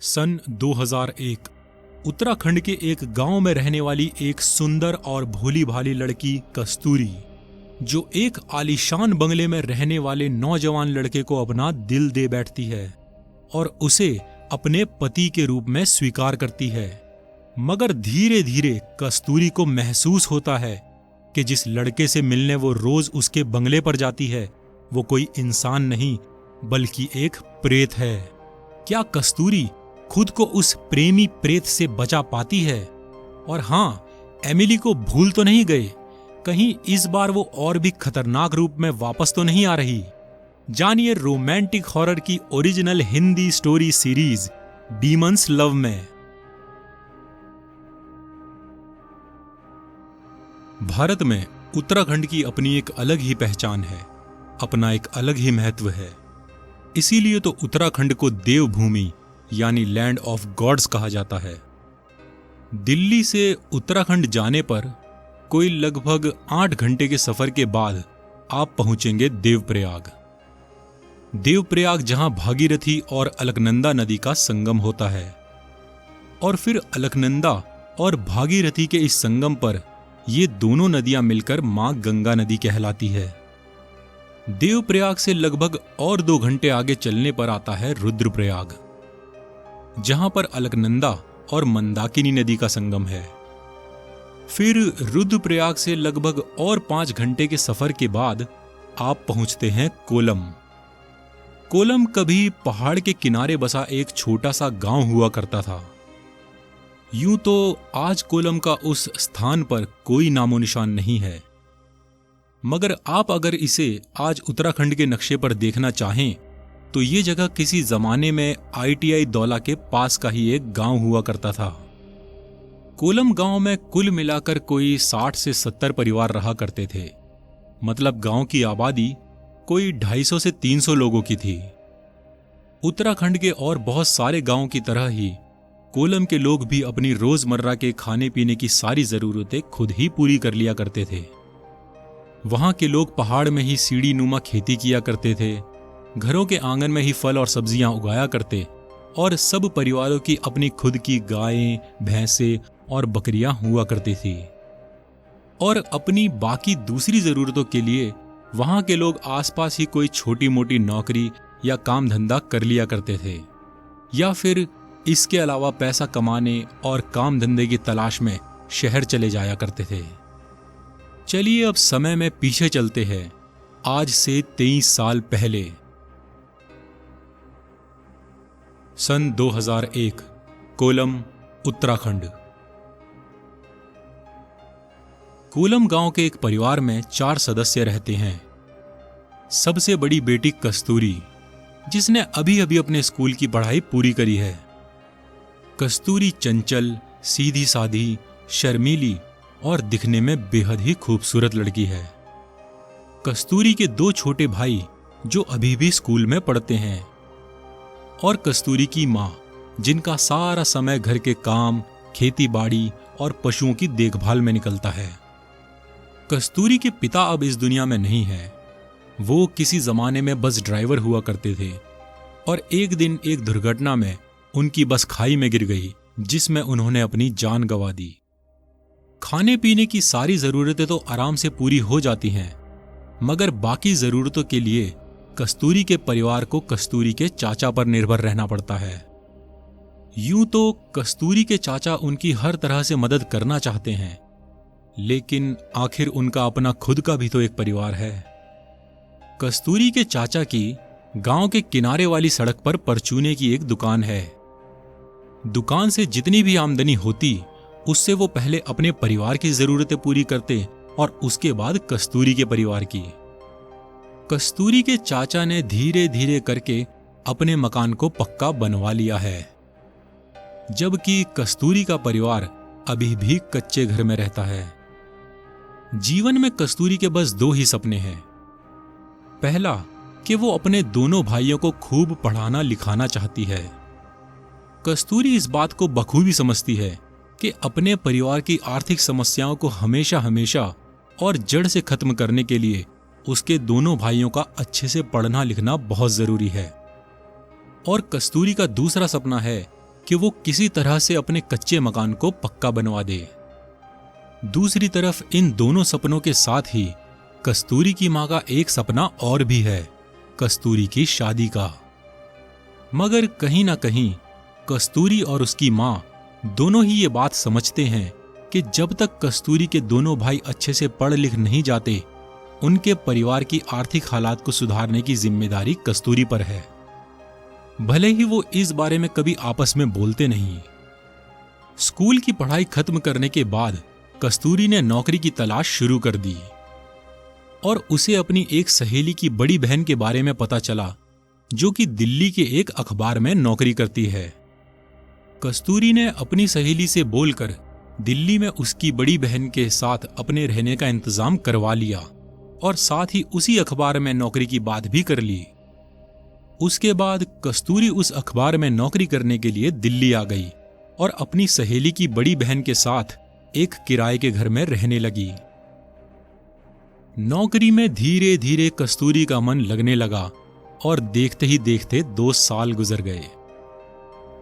सन 2001 उत्तराखंड के एक गांव में रहने वाली एक सुंदर और भोली भाली लड़की कस्तूरी, जो एक आलीशान बंगले में रहने वाले नौजवान लड़के को अपना दिल दे बैठती है और उसे अपने पति के रूप में स्वीकार करती है। मगर धीरे धीरे कस्तूरी को महसूस होता है कि जिस लड़के से मिलने वो रोज उसके बंगले पर जाती है वो कोई इंसान नहीं बल्कि एक प्रेत है। क्या कस्तूरी खुद को उस प्रेमी प्रेत से बचा पाती है? और हाँ, एमिली को भूल तो नहीं गए? कहीं इस बार वो और भी खतरनाक रूप में वापस तो नहीं आ रही? जानिए रोमांटिक हॉरर की original Hindi story series demons love में। भारत में उत्तराखंड की अपनी एक अलग ही पहचान है, अपना एक अलग ही महत्व है। इसीलिए तो उत्तराखंड को देवभूमि यानी लैंड ऑफ गॉड्स कहा जाता है। दिल्ली से उत्तराखंड जाने पर कोई लगभग 8 घंटे के सफर के बाद आप पहुंचेंगे देवप्रयाग। देवप्रयाग जहां भागीरथी और अलकनंदा नदी का संगम होता है और फिर अलकनंदा और भागीरथी के इस संगम पर ये दोनों नदियां मिलकर मां गंगा नदी कहलाती है। देवप्रयाग से लगभग और 2 घंटे आगे चलने पर आता है रुद्रप्रयाग, जहां पर अलकनंदा और मंदाकिनी नदी का संगम है। फिर रुद्रप्रयाग से लगभग और 5 घंटे के सफर के बाद आप पहुंचते हैं कोलम। कोलम कभी पहाड़ के किनारे बसा एक छोटा सा गांव हुआ करता था। यूं तो आज कोलम का उस स्थान पर कोई नामो निशान नहीं है, मगर आप अगर इसे आज उत्तराखंड के नक्शे पर देखना चाहें तो ये जगह किसी जमाने में ITI दौला के पास का ही एक गांव हुआ करता था। कोलम गांव में कुल मिलाकर कोई 60 से 70 परिवार रहा करते थे। मतलब गांव की आबादी कोई 250 से 300 लोगों की थी। उत्तराखंड के और बहुत सारे गांवों की तरह ही कोलम के लोग भी अपनी रोजमर्रा के खाने पीने की सारी जरूरतें खुद ही पूरी कर लिया करते थे। वहां के लोग पहाड़ में ही सीढ़ी नुमा खेती किया करते थे, घरों के आंगन में ही फल और सब्जियां उगाया करते और सब परिवारों की अपनी खुद की गायें, भैंसें और बकरियां हुआ करती थी। और अपनी बाकी दूसरी जरूरतों के लिए वहां के लोग आसपास ही कोई छोटी मोटी नौकरी या काम धंधा कर लिया करते थे, या फिर इसके अलावा पैसा कमाने और काम धंधे की तलाश में शहर चले जाया करते थे। चलिए अब समय में पीछे चलते हैं, आज से 23 साल पहले। सन 2001 कोलम, उत्तराखंड। कोलम गांव के एक परिवार में 4 सदस्य रहते हैं। सबसे बड़ी बेटी कस्तूरी, जिसने अभी अभी अपने स्कूल की पढ़ाई पूरी करी है। कस्तूरी चंचल, सीधी साधी, शर्मीली और दिखने में बेहद ही खूबसूरत लड़की है। कस्तूरी के 2 छोटे भाई जो अभी भी स्कूल में पढ़ते हैं, और कस्तूरी की मां जिनका सारा समय घर के काम, खेती बाड़ी और पशुओं की देखभाल में निकलता है। कस्तूरी के पिता अब इस दुनिया में नहीं है। वो किसी जमाने में बस ड्राइवर हुआ करते थे और एक दिन एक दुर्घटना में उनकी बस खाई में गिर गई, जिसमें उन्होंने अपनी जान गंवा दी। खाने पीने की सारी जरूरतें तो आराम से पूरी हो जाती हैं, मगर बाकी जरूरतों के लिए कस्तूरी के परिवार को कस्तूरी के चाचा पर निर्भर रहना पड़ता है। यूं तो कस्तूरी के चाचा उनकी हर तरह से मदद करना चाहते हैं, लेकिन आखिर उनका अपना खुद का भी तो एक परिवार है। कस्तूरी के चाचा की गांव के किनारे वाली सड़क पर परचूने की एक दुकान है। दुकान से जितनी भी आमदनी होती उससे वो पहले अपने परिवार की जरूरतें पूरी करते और उसके बाद कस्तूरी के परिवार की। कस्तूरी के चाचा ने धीरे धीरे करके अपने मकान को पक्का बनवा लिया है, जबकि कस्तूरी का परिवार अभी भी कच्चे घर में रहता है। जीवन में कस्तूरी के बस 2 ही सपने हैं। पहला कि वो अपने दोनों भाइयों को खूब पढ़ाना लिखाना चाहती है। कस्तूरी इस बात को बखूबी समझती है कि अपने परिवार की आर्थिक समस्याओं को हमेशा हमेशा और जड़ से खत्म करने के लिए उसके दोनों भाइयों का अच्छे से पढ़ना लिखना बहुत जरूरी है। और कस्तूरी का दूसरा सपना है कि वो किसी तरह से अपने कच्चे मकान को पक्का बनवा दे। दूसरी तरफ इन दोनों सपनों के साथ ही कस्तूरी की मां का एक सपना और भी है, कस्तूरी की शादी का। मगर कहीं ना कहीं कस्तूरी और उसकी मां दोनों ही ये बात समझते हैं कि जब तक कस्तूरी के दोनों भाई अच्छे से पढ़ लिख नहीं जाते, उनके परिवार की आर्थिक हालात को सुधारने की जिम्मेदारी कस्तूरी पर है। भले ही वो इस बारे में कभी आपस में बोलते नहीं। स्कूल की पढ़ाई खत्म करने के बाद कस्तूरी ने नौकरी की तलाश शुरू कर दी और उसे अपनी एक सहेली की बड़ी बहन के बारे में पता चला, जो कि दिल्ली के एक अखबार में नौकरी करती है। कस्तूरी ने अपनी सहेली से बोलकर दिल्ली में उसकी बड़ी बहन के साथ अपने रहने का इंतजाम करवा लिया और साथ ही उसी अखबार में नौकरी की बात भी कर ली। उसके बाद कस्तूरी उस अखबार में नौकरी करने के लिए दिल्ली आ गई और अपनी सहेली की बड़ी बहन के साथ एक किराए के घर में रहने लगी। नौकरी में धीरे धीरे कस्तूरी का मन लगने लगा और देखते ही देखते 2 साल गुजर गए।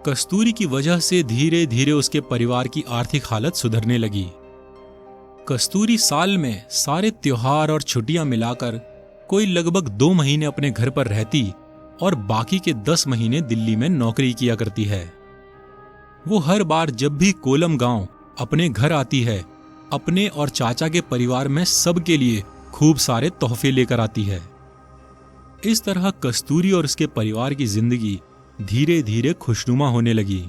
कस्तूरी की वजह से धीरे धीरे उसके परिवार की आर्थिक हालत सुधरने लगी। कस्तूरी साल में सारे त्योहार और छुट्टियां मिलाकर कोई लगभग 2 महीने अपने घर पर रहती और बाकी के 10 महीने दिल्ली में नौकरी किया करती है। वो हर बार जब भी कोलम गांव अपने घर आती है, अपने और चाचा के परिवार में सबके लिए खूब सारे तोहफे लेकर आती है। इस तरह कस्तूरी और उसके परिवार की जिंदगी धीरे धीरे खुशनुमा होने लगी।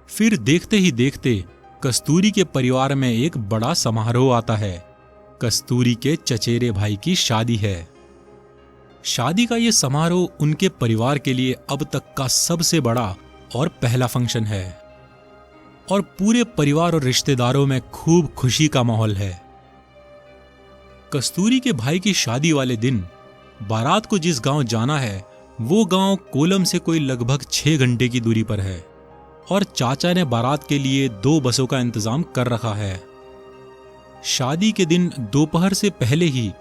फिर देखते ही देखते कस्तूरी के परिवार में एक बड़ा समारोह आता है। कस्तूरी के चचेरे भाई की शादी है। शादी का यह समारोह उनके परिवार के लिए अब तक का सबसे बड़ा और पहला फंक्शन है और पूरे परिवार और रिश्तेदारों में खूब खुशी का माहौल है। कस्तूरी के भाई की शादी वाले दिन बारात को जिस गांव जाना है, वो गांव कोलम से कोई लगभग 6 घंटे की दूरी पर है और चाचा ने बारात के लिए 2 बसों का इंतजाम कर रखा है। शादी के दिन दोपहर से पहले ही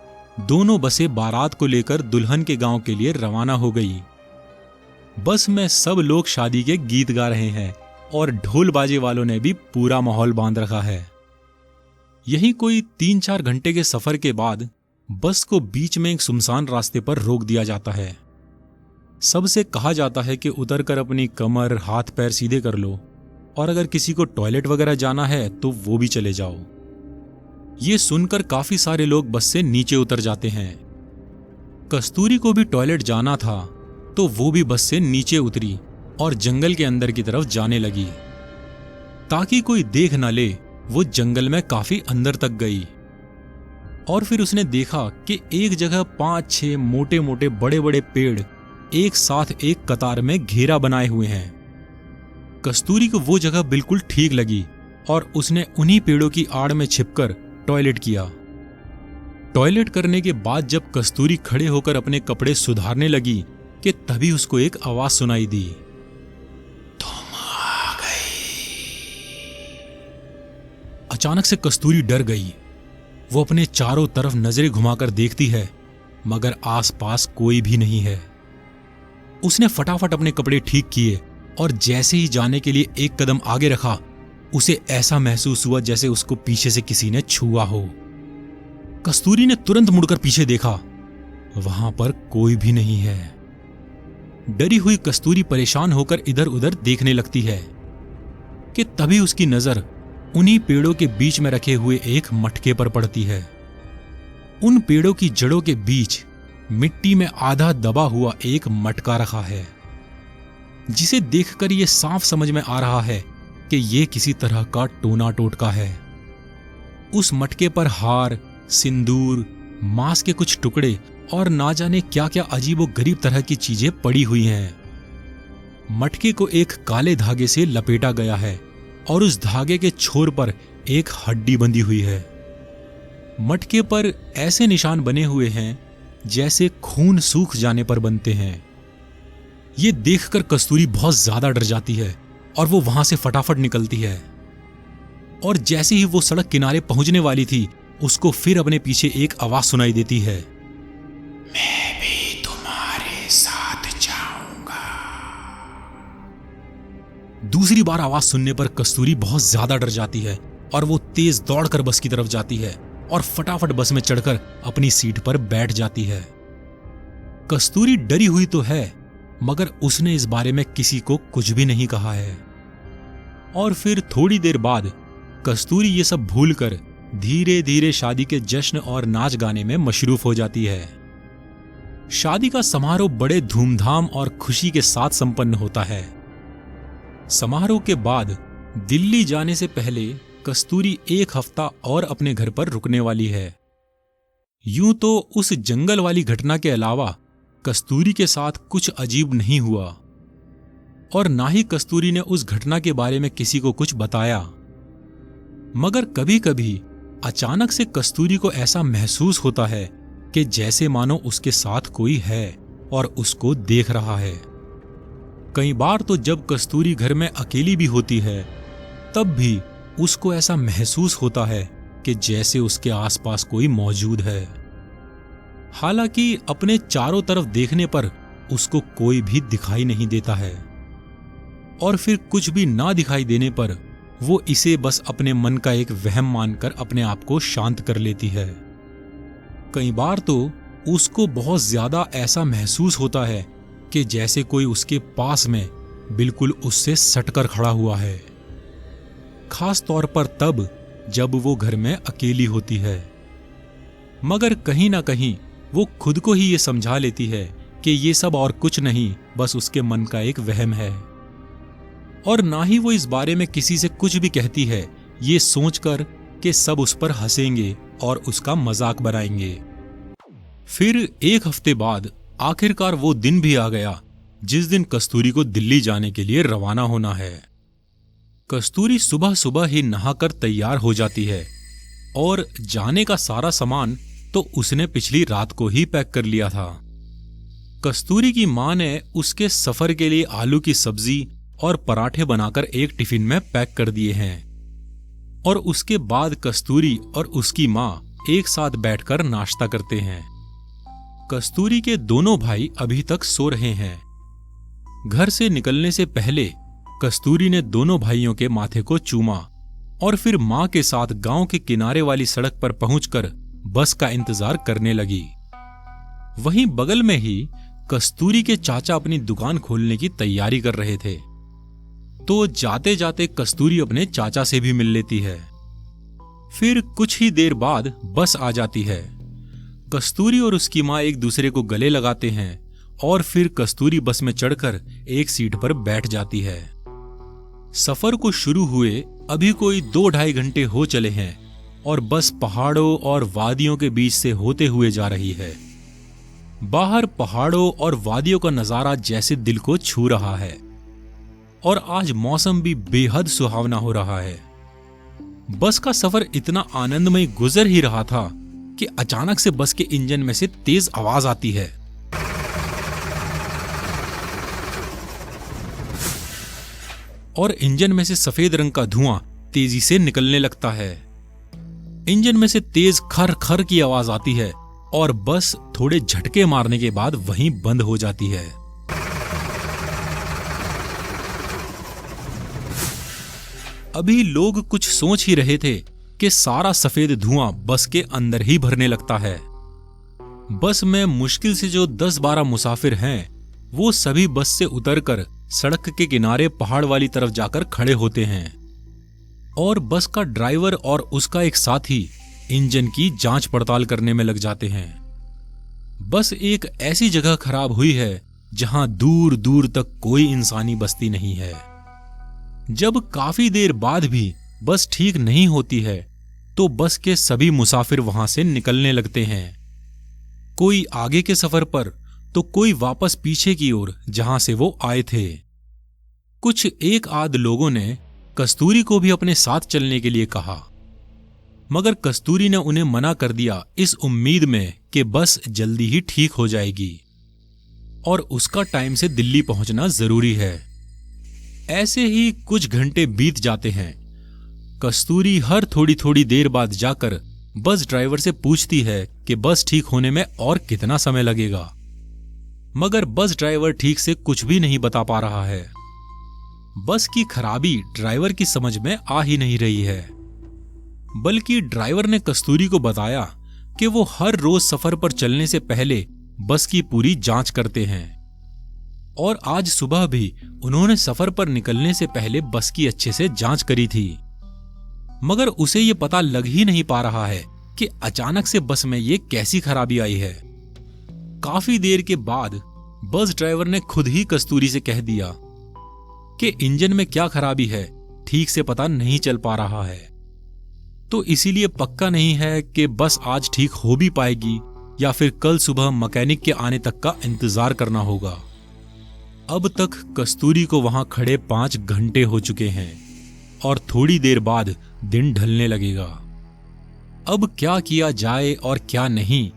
दोनों बसें बारात को लेकर दुल्हन के गांव के लिए रवाना हो गई। बस में सब लोग शादी के गीत गा रहे हैं और ढोल बाजे वालों ने भी पूरा माहौल बांध रखा है। यही कोई 3-4 घंटे के सफर के बाद बस को बीच में एक सुनसान रास्ते पर रोक दिया जाता है। सबसे कहा जाता है कि उतरकर अपनी कमर हाथ पैर सीधे कर लो और अगर किसी को टॉयलेट वगैरह जाना है तो वो भी चले जाओ। ये सुनकर काफी सारे लोग बस से नीचे उतर जाते हैं। कस्तूरी को भी टॉयलेट जाना था तो वो भी बस से नीचे उतरी और जंगल के अंदर की तरफ जाने लगी। ताकि कोई देख ना ले, वो जंगल में काफी अंदर तक गई और फिर उसने देखा कि एक जगह 5-6 मोटे मोटे बड़े बड़े पेड़ एक साथ एक कतार में घेरा बनाए हुए हैं। कस्तूरी को वो जगह बिल्कुल ठीक लगी और उसने उन्हीं पेड़ों की आड़ में छिपकर टॉयलेट किया। टॉयलेट करने के बाद जब कस्तूरी खड़े होकर अपने कपड़े सुधारने लगी कि तभी उसको एक आवाज सुनाई दी, तुम आ गई। अचानक से कस्तूरी डर गई। वो अपने चारों तरफ नजरें घुमाकर देखती है मगर आसपास कोई भी नहीं है। उसने फटाफट अपने कपड़े ठीक किए और जैसे ही जाने के लिए एक कदम आगे रखा, उसे ऐसा महसूस हुआ जैसे उसको पीछे से किसी ने छुआ हो। कस्तूरी ने तुरंत मुड़कर पीछे देखा, वहां पर कोई भी नहीं है। डरी हुई कस्तूरी परेशान होकर इधर उधर देखने लगती है कि तभी उसकी नजर उन्हीं पेड़ों के बीच में रखे हुए एक मटके पर पड़ती है। उन पेड़ों की जड़ों के बीच मिट्टी में आधा दबा हुआ एक मटका रखा है, जिसे देखकर यह साफ समझ में आ रहा है कि यह किसी तरह का टोना टोटका है। उस मटके पर हार, सिंदूर, मांस के कुछ टुकड़े और ना जाने क्या क्या अजीबोगरीब तरह की चीजें पड़ी हुई हैं। मटके को एक काले धागे से लपेटा गया है और उस धागे के छोर पर एक हड्डी बंधी हुई है। मटके पर ऐसे निशान बने हुए हैं जैसे खून सूख जाने पर बनते हैं। ये देखकर कस्तूरी बहुत ज्यादा डर जाती है और वो वहां से फटाफट निकलती है। और जैसे ही वो सड़क किनारे पहुंचने वाली थी, उसको फिर अपने पीछे एक आवाज सुनाई देती है, मैं भी तुम्हारे साथ जाऊंगा। दूसरी बार आवाज सुनने पर कस्तूरी बहुत ज्यादा डर जाती है और वो तेज दौड़कर बस की तरफ जाती है और फटाफट बस में चढ़कर अपनी सीट पर बैठ जाती है। कस्तूरी डरी हुई तो है, मगर उसने इस बारे में किसी को कुछ भी नहीं कहा है। और फिर थोड़ी देर बाद कस्तूरी ये सब भूलकर धीरे धीरे शादी के जश्न और नाच गाने में मशरूफ हो जाती है। शादी का समारोह बड़े धूमधाम और खुशी के साथ संपन्न होता है। समारोह के बाद दिल्ली जाने से पहले कस्तूरी एक हफ्ता और अपने घर पर रुकने वाली है। यूं तो उस जंगल वाली घटना के अलावा कस्तूरी के साथ कुछ अजीब नहीं हुआ और ना ही कस्तूरी ने उस घटना के बारे में किसी को कुछ बताया। मगर कभी कभी अचानक से कस्तूरी को ऐसा महसूस होता है कि जैसे मानो उसके साथ कोई है और उसको देख रहा है। कई बार तो जब कस्तूरी घर में अकेली भी होती है तब भी उसको ऐसा महसूस होता है कि जैसे उसके आसपास कोई मौजूद है। हालांकि अपने चारों तरफ देखने पर उसको कोई भी दिखाई नहीं देता है और फिर कुछ भी ना दिखाई देने पर वो इसे बस अपने मन का एक वहम मानकर अपने आप को शांत कर लेती है। कई बार तो उसको बहुत ज्यादा ऐसा महसूस होता है कि जैसे कोई उसके पास में बिल्कुल उससे सटकर खड़ा हुआ है, खास तौर पर तब जब वो घर में अकेली होती है। मगर कहीं ना कहीं वो खुद को ही ये समझा लेती है कि ये सब और कुछ नहीं, बस उसके मन का एक वहम है। और ना ही वो इस बारे में किसी से कुछ भी कहती है, ये सोचकर कि सब उस पर हंसेंगे और उसका मजाक बनाएंगे। फिर एक हफ्ते बाद आखिरकार वो दिन भी आ गया जिस दिन कस्तूरी को दिल्ली जाने के लिए रवाना होना है। कस्तूरी सुबह सुबह ही नहाकर तैयार हो जाती है और जाने का सारा सामान तो उसने पिछली रात को ही पैक कर लिया था। कस्तूरी की मां ने उसके सफर के लिए आलू की सब्जी और पराठे बनाकर एक टिफिन में पैक कर दिए हैं और उसके बाद कस्तूरी और उसकी मां एक साथ बैठकर नाश्ता करते हैं। कस्तूरी के दोनों भाई अभी तक सो रहे हैं। घर से निकलने से पहले कस्तूरी ने दोनों भाइयों के माथे को चूमा और फिर मां के साथ गांव के किनारे वाली सड़क पर पहुंचकर बस का इंतजार करने लगी। वहीं बगल में ही कस्तूरी के चाचा अपनी दुकान खोलने की तैयारी कर रहे थे, तो जाते जाते कस्तूरी अपने चाचा से भी मिल लेती है। फिर कुछ ही देर बाद बस आ जाती है। कस्तूरी और उसकी मां एक दूसरे को गले लगाते हैं और फिर कस्तूरी बस में चढ़कर एक सीट पर बैठ जाती है। सफर को शुरू हुए अभी कोई 2-2.5 घंटे हो चले हैं और बस पहाड़ों और वादियों के बीच से होते हुए जा रही है। बाहर पहाड़ों और वादियों का नजारा जैसे दिल को छू रहा है और आज मौसम भी बेहद सुहावना हो रहा है। बस का सफर इतना आनंदमय गुजर ही रहा था कि अचानक से बस के इंजन में से तेज आवाज आती है और इंजन में से सफेद रंग का धुआं तेजी से निकलने लगता है। इंजन में से तेज खर खर की आवाज आती है और बस थोड़े झटके मारने के बाद वहीं बंद हो जाती है। अभी लोग कुछ सोच ही रहे थे कि सारा सफेद धुआं बस के अंदर ही भरने लगता है। बस में मुश्किल से जो 10-12 मुसाफिर हैं, वो सभी बस से उतरकर सड़क के किनारे पहाड़ वाली तरफ जाकर खड़े होते हैं और बस का ड्राइवर और उसका एक साथी इंजन की जांच पड़ताल करने में लग जाते हैं। बस एक ऐसी जगह खराब हुई है जहां दूर दूर तक कोई इंसानी बस्ती नहीं है। जब काफी देर बाद भी बस ठीक नहीं होती है तो बस के सभी मुसाफिर वहां से निकलने लगते हैं, कोई आगे के सफर पर तो कोई वापस पीछे की ओर जहां से वो आए थे। कुछ एक आध लोगों ने कस्तूरी को भी अपने साथ चलने के लिए कहा, मगर कस्तूरी ने उन्हें मना कर दिया इस उम्मीद में कि बस जल्दी ही ठीक हो जाएगी और उसका टाइम से दिल्ली पहुंचना जरूरी है। ऐसे ही कुछ घंटे बीत जाते हैं। कस्तूरी हर थोड़ी थोड़ी देर बाद जाकर बस ड्राइवर से पूछती है कि बस ठीक होने में और कितना समय लगेगा, मगर बस ड्राइवर ठीक से कुछ भी नहीं बता पा रहा है। बस की खराबी ड्राइवर की समझ में आ ही नहीं रही है, बल्कि ड्राइवर ने कस्तूरी को बताया कि वो हर रोज सफर पर चलने से पहले बस की पूरी जांच करते हैं और आज सुबह भी उन्होंने सफर पर निकलने से पहले बस की अच्छे से जांच करी थी। मगर उसे ये पता लग ही नहीं पा रहा है कि अचानक से बस में ये कैसी खराबी आई है। काफी देर के बाद बस ड्राइवर ने खुद ही कस्तूरी से कह दिया कि इंजन में क्या खराबी है ठीक से पता नहीं चल पा रहा है, तो इसीलिए पक्का नहीं है कि बस आज ठीक हो भी पाएगी या फिर कल सुबह मैकेनिक के आने तक का इंतजार करना होगा। अब तक कस्तूरी को वहां खड़े 5 घंटे हो चुके हैं और थोड़ी देर बाद दिन ढलने लगेगा। अब क्या किया जाए और क्या नहीं,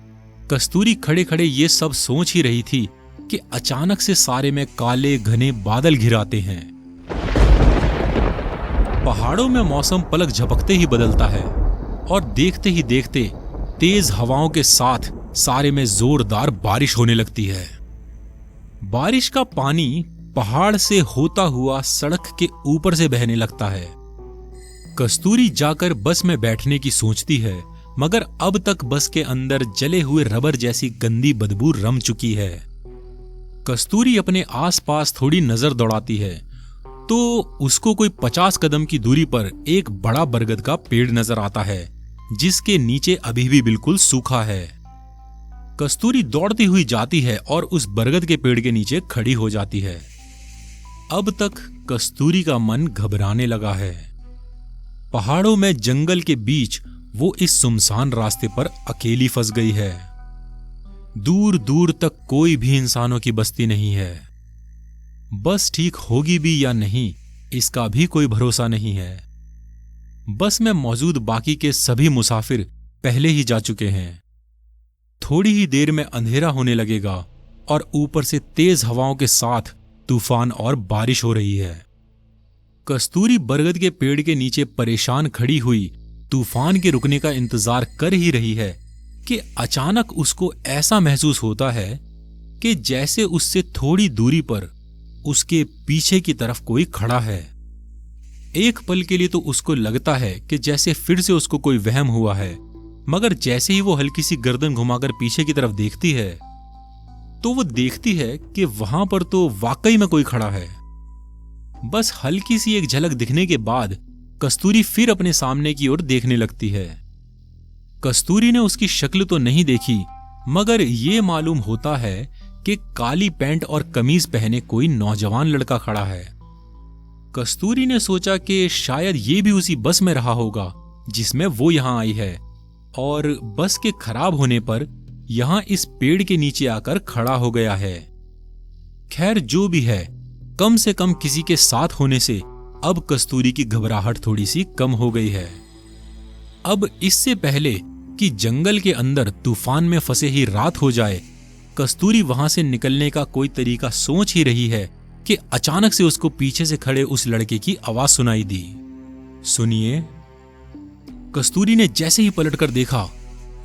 कस्तूरी खड़े खड़े ये सब सोच ही रही थी कि अचानक से सारे में काले घने बादल घिराते हैं। पहाड़ों में मौसम पलक झपकते ही बदलता है और देखते ही देखते तेज हवाओं के साथ सारे में जोरदार बारिश होने लगती है। बारिश का पानी पहाड़ से होता हुआ सड़क के ऊपर से बहने लगता है। कस्तूरी जाकर बस में बैठने की सोचती है, मगर अब तक बस के अंदर जले हुए रबर जैसी गंदी बदबू रम चुकी है। कस्तूरी अपने आसपास थोड़ी नजर दौड़ाती है तो उसको कोई 50 कदम की दूरी पर एक बड़ा बरगद का पेड़ नजर आता है, जिसके नीचे अभी भी बिल्कुल सूखा है। कस्तूरी दौड़ती हुई जाती है और उस बरगद के पेड़ के नीचे खड़ी हो जाती है। अब तक कस्तूरी का मन घबराने लगा है। पहाड़ों में जंगल के बीच वो इस सुनसान रास्ते पर अकेली फंस गई है। दूर दूर तक कोई भी इंसानों की बस्ती नहीं है। बस ठीक होगी भी या नहीं, इसका भी कोई भरोसा नहीं है। बस में मौजूद बाकी के सभी मुसाफिर पहले ही जा चुके हैं। थोड़ी ही देर में अंधेरा होने लगेगा और ऊपर से तेज हवाओं के साथ तूफान और बारिश हो रही है। कस्तूरी बरगद के पेड़ के नीचे परेशान खड़ी हुई तूफान के रुकने का इंतजार कर ही रही है कि अचानक उसको ऐसा महसूस होता है कि जैसे उससे थोड़ी दूरी पर उसके पीछे की तरफ कोई खड़ा है। एक पल के लिए तो उसको लगता है कि जैसे फिर से उसको कोई वहम हुआ है, मगर जैसे ही वो हल्की सी गर्दन घुमाकर पीछे की तरफ देखती है तो वो देखती है कि वहां पर तो वाकई में कोई खड़ा है। बस हल्की सी एक झलक दिखने के बाद कस्तूरी फिर अपने सामने की ओर देखने लगती है। कस्तूरी ने उसकी शक्ल तो नहीं देखी, मगर ये मालूम होता है कि काली पैंट और कमीज पहने कोई नौजवान लड़का खड़ा है। कस्तूरी ने सोचा कि शायद ये भी उसी बस में रहा होगा जिसमें वो यहां आई है और बस के खराब होने पर यहां इस पेड़ के नीचे आकर खड़ा हो गया है। खैर जो भी है, कम से कम किसी के साथ होने से अब कस्तूरी की घबराहट थोड़ी सी कम हो गई है। अब इससे पहले कि जंगल के अंदर तूफान में फंसे ही रात हो जाए, कस्तूरी वहां से निकलने का कोई तरीका सोच ही रही है कि अचानक से उसको पीछे से खड़े उस लड़के की आवाज सुनाई दी। सुनिए। कस्तूरी ने जैसे ही पलटकर देखा,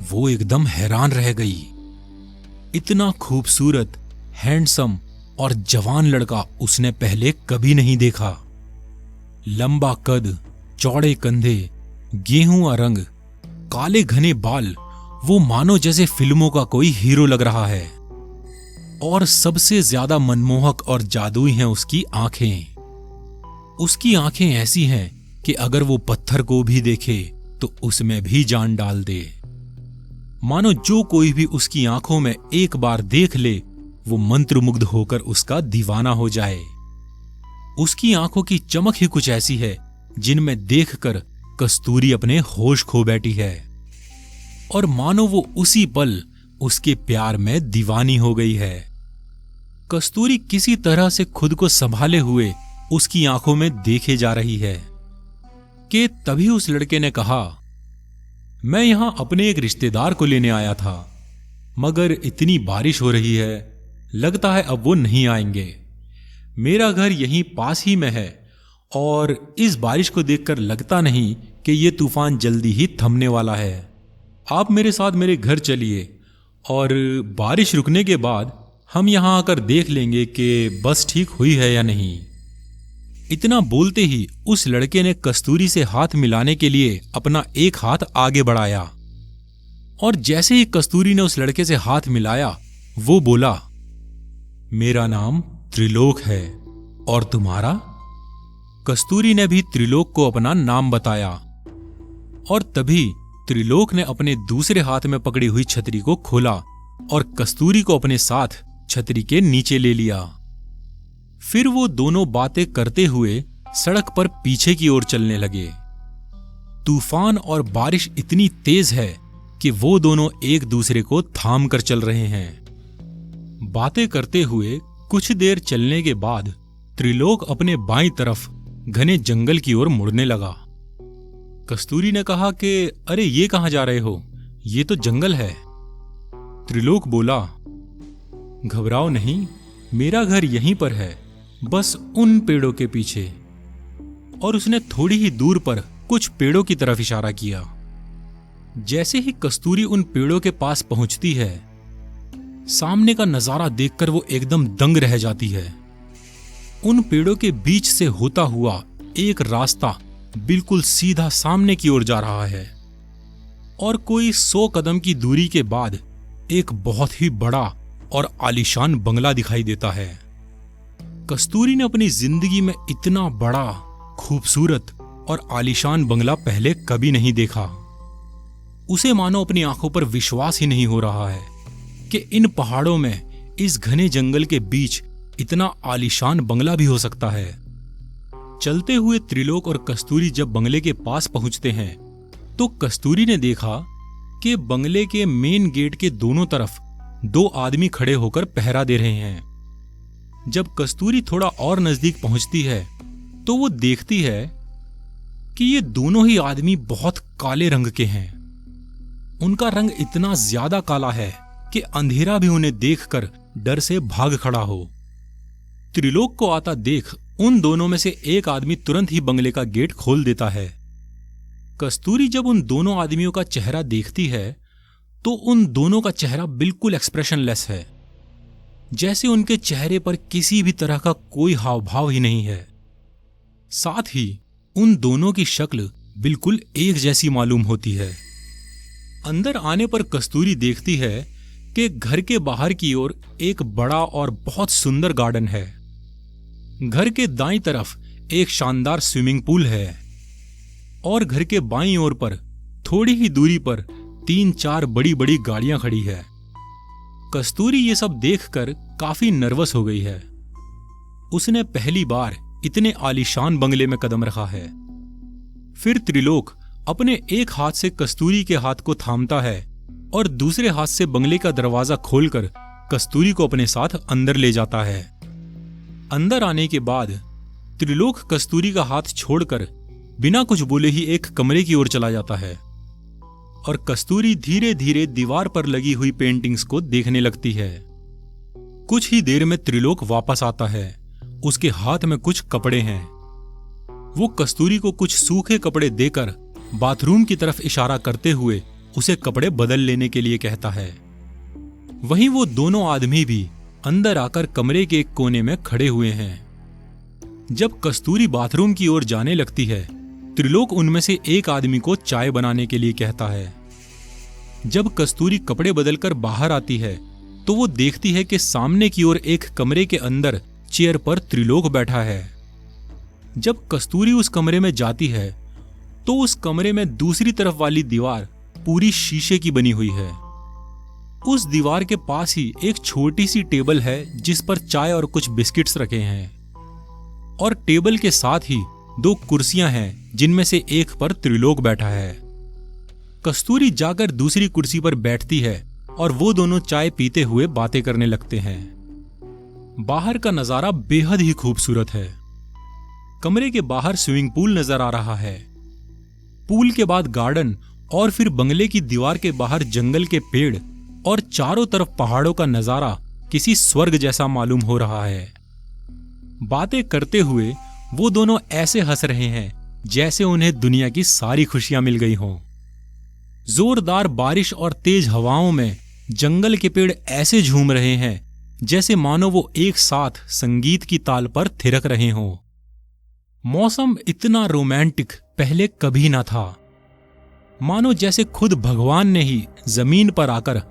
वो एकदम हैरान रह गई। इतना खूबसूरत, हैंडसम और जवान लड़का उसने पहले कभी नहीं देखा। लंबा कद, चौड़े कंधे, गेहूं रंग, काले घने बाल, वो मानो जैसे फिल्मों का कोई हीरो लग रहा है। और सबसे ज्यादा मनमोहक और जादुई हैं उसकी आंखें। उसकी आंखें ऐसी हैं कि अगर वो पत्थर को भी देखे तो उसमें भी जान डाल दे। मानो जो कोई भी उसकी आंखों में एक बार देख ले, वो मंत्रमुग्ध होकर उसका दीवाना हो जाए। उसकी आंखों की चमक ही कुछ ऐसी है जिनमें देखकर कस्तूरी अपने होश खो बैठी है और मानो वो उसी पल उसके प्यार में दीवानी हो गई है। कस्तूरी किसी तरह से खुद को संभाले हुए उसकी आंखों में देखे जा रही है कि तभी उस लड़के ने कहा, मैं यहां अपने एक रिश्तेदार को लेने आया था, मगर इतनी बारिश हो रही है, लगता है अब वो नहीं आएंगे। मेरा घर यहीं पास ही में है और इस बारिश को देखकर लगता नहीं कि ये तूफान जल्दी ही थमने वाला है। आप मेरे साथ मेरे घर चलिए और बारिश रुकने के बाद हम यहां आकर देख लेंगे कि बस ठीक हुई है या नहीं। इतना बोलते ही उस लड़के ने कस्तूरी से हाथ मिलाने के लिए अपना एक हाथ आगे बढ़ाया, और जैसे ही कस्तूरी ने उस लड़के से हाथ मिलाया, वो बोला, मेरा नाम त्रिलोक है, और तुम्हारा? कस्तूरी ने भी त्रिलोक को अपना नाम बताया, और तभी त्रिलोक ने अपने दूसरे हाथ में पकड़ी हुई छतरी को खोला और कस्तूरी को अपने साथ छतरी के नीचे ले लिया। फिर वो दोनों बातें करते हुए सड़क पर पीछे की ओर चलने लगे। तूफान और बारिश इतनी तेज है कि वो दोनों एक दूसरे को थाम कर चल रहे हैं। बातें करते हुए कुछ देर चलने के बाद त्रिलोक अपने बाईं तरफ घने जंगल की ओर मुड़ने लगा। कस्तूरी ने कहा कि अरे ये कहां जा रहे हो, ये तो जंगल है। त्रिलोक बोला, घबराओ नहीं, मेरा घर यहीं पर है, बस उन पेड़ों के पीछे। और उसने थोड़ी ही दूर पर कुछ पेड़ों की तरफ इशारा किया। जैसे ही कस्तूरी उन पेड़ों के पास पहुंचती है, सामने का नजारा देखकर वो एकदम दंग रह जाती है। उन पेड़ों के बीच से होता हुआ एक रास्ता बिल्कुल सीधा सामने की ओर जा रहा है, और कोई 100 कदम की दूरी के बाद एक बहुत ही बड़ा और आलीशान बंगला दिखाई देता है। कस्तूरी ने अपनी जिंदगी में इतना बड़ा, खूबसूरत और आलीशान बंगला पहले कभी नहीं देखा। उसे मानो अपनी आंखों पर विश्वास ही नहीं हो रहा है कि इन पहाड़ों में, इस घने जंगल के बीच इतना आलीशान बंगला भी हो सकता है। चलते हुए त्रिलोक और कस्तूरी जब बंगले के पास पहुंचते हैं, तो कस्तूरी ने देखा कि बंगले के मेन गेट के दोनों तरफ 2 आदमी खड़े होकर पहरा दे रहे हैं। जब कस्तूरी थोड़ा और नजदीक पहुंचती है, तो वो देखती है कि ये दोनों ही आदमी बहुत काले रंग के हैं। उनका रंग इतना ज्यादा काला है कि अंधेरा भी उन्हें देखकर डर से भाग खड़ा हो। त्रिलोक को आता देख उन दोनों में से एक आदमी तुरंत ही बंगले का गेट खोल देता है। कस्तूरी जब उन दोनों आदमियों का चेहरा देखती है, तो उन दोनों का चेहरा बिल्कुल एक्सप्रेशनलेस है, जैसे उनके चेहरे पर किसी भी तरह का कोई हाव भाव ही नहीं है। साथ ही उन दोनों की शक्ल बिल्कुल एक जैसी मालूम होती है। अंदर आने पर कस्तूरी देखती है कि घर के बाहर की ओर एक बड़ा और बहुत सुंदर गार्डन है। घर के दाईं तरफ एक शानदार स्विमिंग पूल है, और घर के बाईं ओर पर थोड़ी ही दूरी पर 3-4 बड़ी बड़ी गाड़ियां खड़ी है। कस्तूरी ये सब देखकर काफी नर्वस हो गई है। उसने पहली बार इतने आलीशान बंगले में कदम रखा है। फिर त्रिलोक अपने एक हाथ से कस्तूरी के हाथ को थामता है और दूसरे हाथ से बंगले का दरवाजा खोलकर कस्तूरी को अपने साथ अंदर ले जाता है। अंदर आने के बाद त्रिलोक कस्तूरी का हाथ छोड़कर बिना कुछ बोले ही एक कमरे की ओर चला जाता है, और कस्तूरी धीरे धीरे दीवार पर लगी हुई पेंटिंग्स को देखने लगती है। कुछ ही देर में त्रिलोक वापस आता है। उसके हाथ में कुछ कपड़े हैं। वो कस्तूरी को कुछ सूखे कपड़े देकर बाथरूम की तरफ इशारा करते हुए उसे कपड़े बदल लेने के लिए कहता है। वहीं वो दोनों आदमी भी अंदर आकर कमरे के एक कोने में खड़े हुए हैं। जब कस्तूरी बाथरूम की ओर जाने लगती है, त्रिलोक उनमें से एक आदमी को चाय बनाने के लिए कहता है। जब कस्तूरी कपड़े बदलकर बाहर आती है, तो वो देखती है कि सामने की ओर एक कमरे के अंदर चेयर पर त्रिलोक बैठा है। जब कस्तूरी उस कमरे में जाती है, तो उस कमरे में दूसरी तरफ वाली दीवार पूरी शीशे की बनी हुई है। उस दीवार के पास ही एक छोटी सी टेबल है जिस पर चाय और कुछ बिस्किट्स रखे हैं, और टेबल के साथ ही 2 कुर्सियां हैं जिनमें से एक पर त्रिलोक बैठा है। कस्तूरी जाकर दूसरी कुर्सी पर बैठती है और वो दोनों चाय पीते हुए बातें करने लगते हैं। बाहर का नजारा बेहद ही खूबसूरत है। कमरे के बाहर स्विमिंग पूल नजर आ रहा है। पूल के बाद गार्डन, और फिर बंगले की दीवार के बाहर जंगल के पेड़, और चारों तरफ पहाड़ों का नजारा किसी स्वर्ग जैसा मालूम हो रहा है। बातें करते हुए वो दोनों ऐसे हंस रहे हैं जैसे उन्हें दुनिया की सारी खुशियां मिल गई हों। जोरदार बारिश और तेज हवाओं में जंगल के पेड़ ऐसे झूम रहे हैं जैसे मानो वो एक साथ संगीत की ताल पर थिरक रहे हों। मौसम इतना रोमांटिक पहले कभी ना था। मानो जैसे खुद भगवान ने ही जमीन पर आकर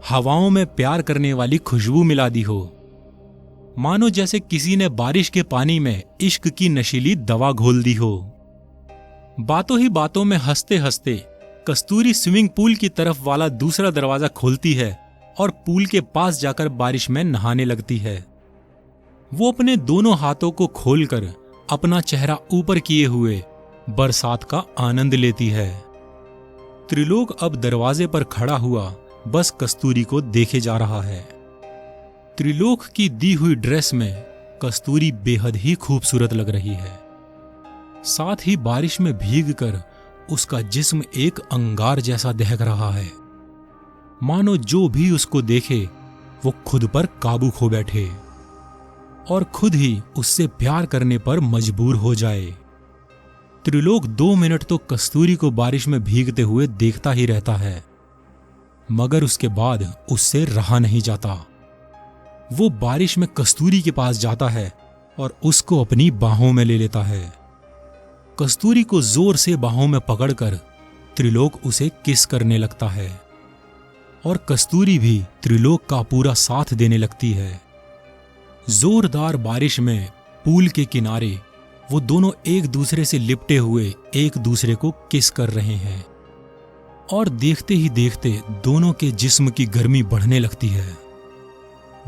हवाओं में प्यार करने वाली खुशबू मिला दी हो। मानो जैसे किसी ने बारिश के पानी में इश्क की नशीली दवा घोल दी हो। बातों ही बातों में हंसते हंसते कस्तूरी स्विमिंग पूल की तरफ वाला दूसरा दरवाजा खोलती है और पूल के पास जाकर बारिश में नहाने लगती है। वो अपने दोनों हाथों को खोलकर अपना चेहरा ऊपर किए हुए बरसात का आनंद लेती है। त्रिलोक अब दरवाजे पर खड़ा हुआ बस कस्तूरी को देखे जा रहा है। त्रिलोक की दी हुई ड्रेस में कस्तूरी बेहद ही खूबसूरत लग रही है। साथ ही बारिश में भीगकर उसका जिस्म एक अंगार जैसा दहक रहा है। मानो जो भी उसको देखे वो खुद पर काबू खो बैठे और खुद ही उससे प्यार करने पर मजबूर हो जाए। त्रिलोक 2 मिनट तो कस्तूरी को बारिश में भीगते हुए देखता ही रहता है, मगर उसके बाद उससे रहा नहीं जाता। वो बारिश में कस्तूरी के पास जाता है और उसको अपनी बाहों में ले लेता है। कस्तूरी को जोर से बाहों में पकड़कर त्रिलोक उसे किस करने लगता है और कस्तूरी भी त्रिलोक का पूरा साथ देने लगती है। जोरदार बारिश में पूल के किनारे वो दोनों एक दूसरे से लिपटे हुए एक दूसरे को किस कर रहे हैं और देखते ही देखते दोनों के जिस्म की गर्मी बढ़ने लगती है।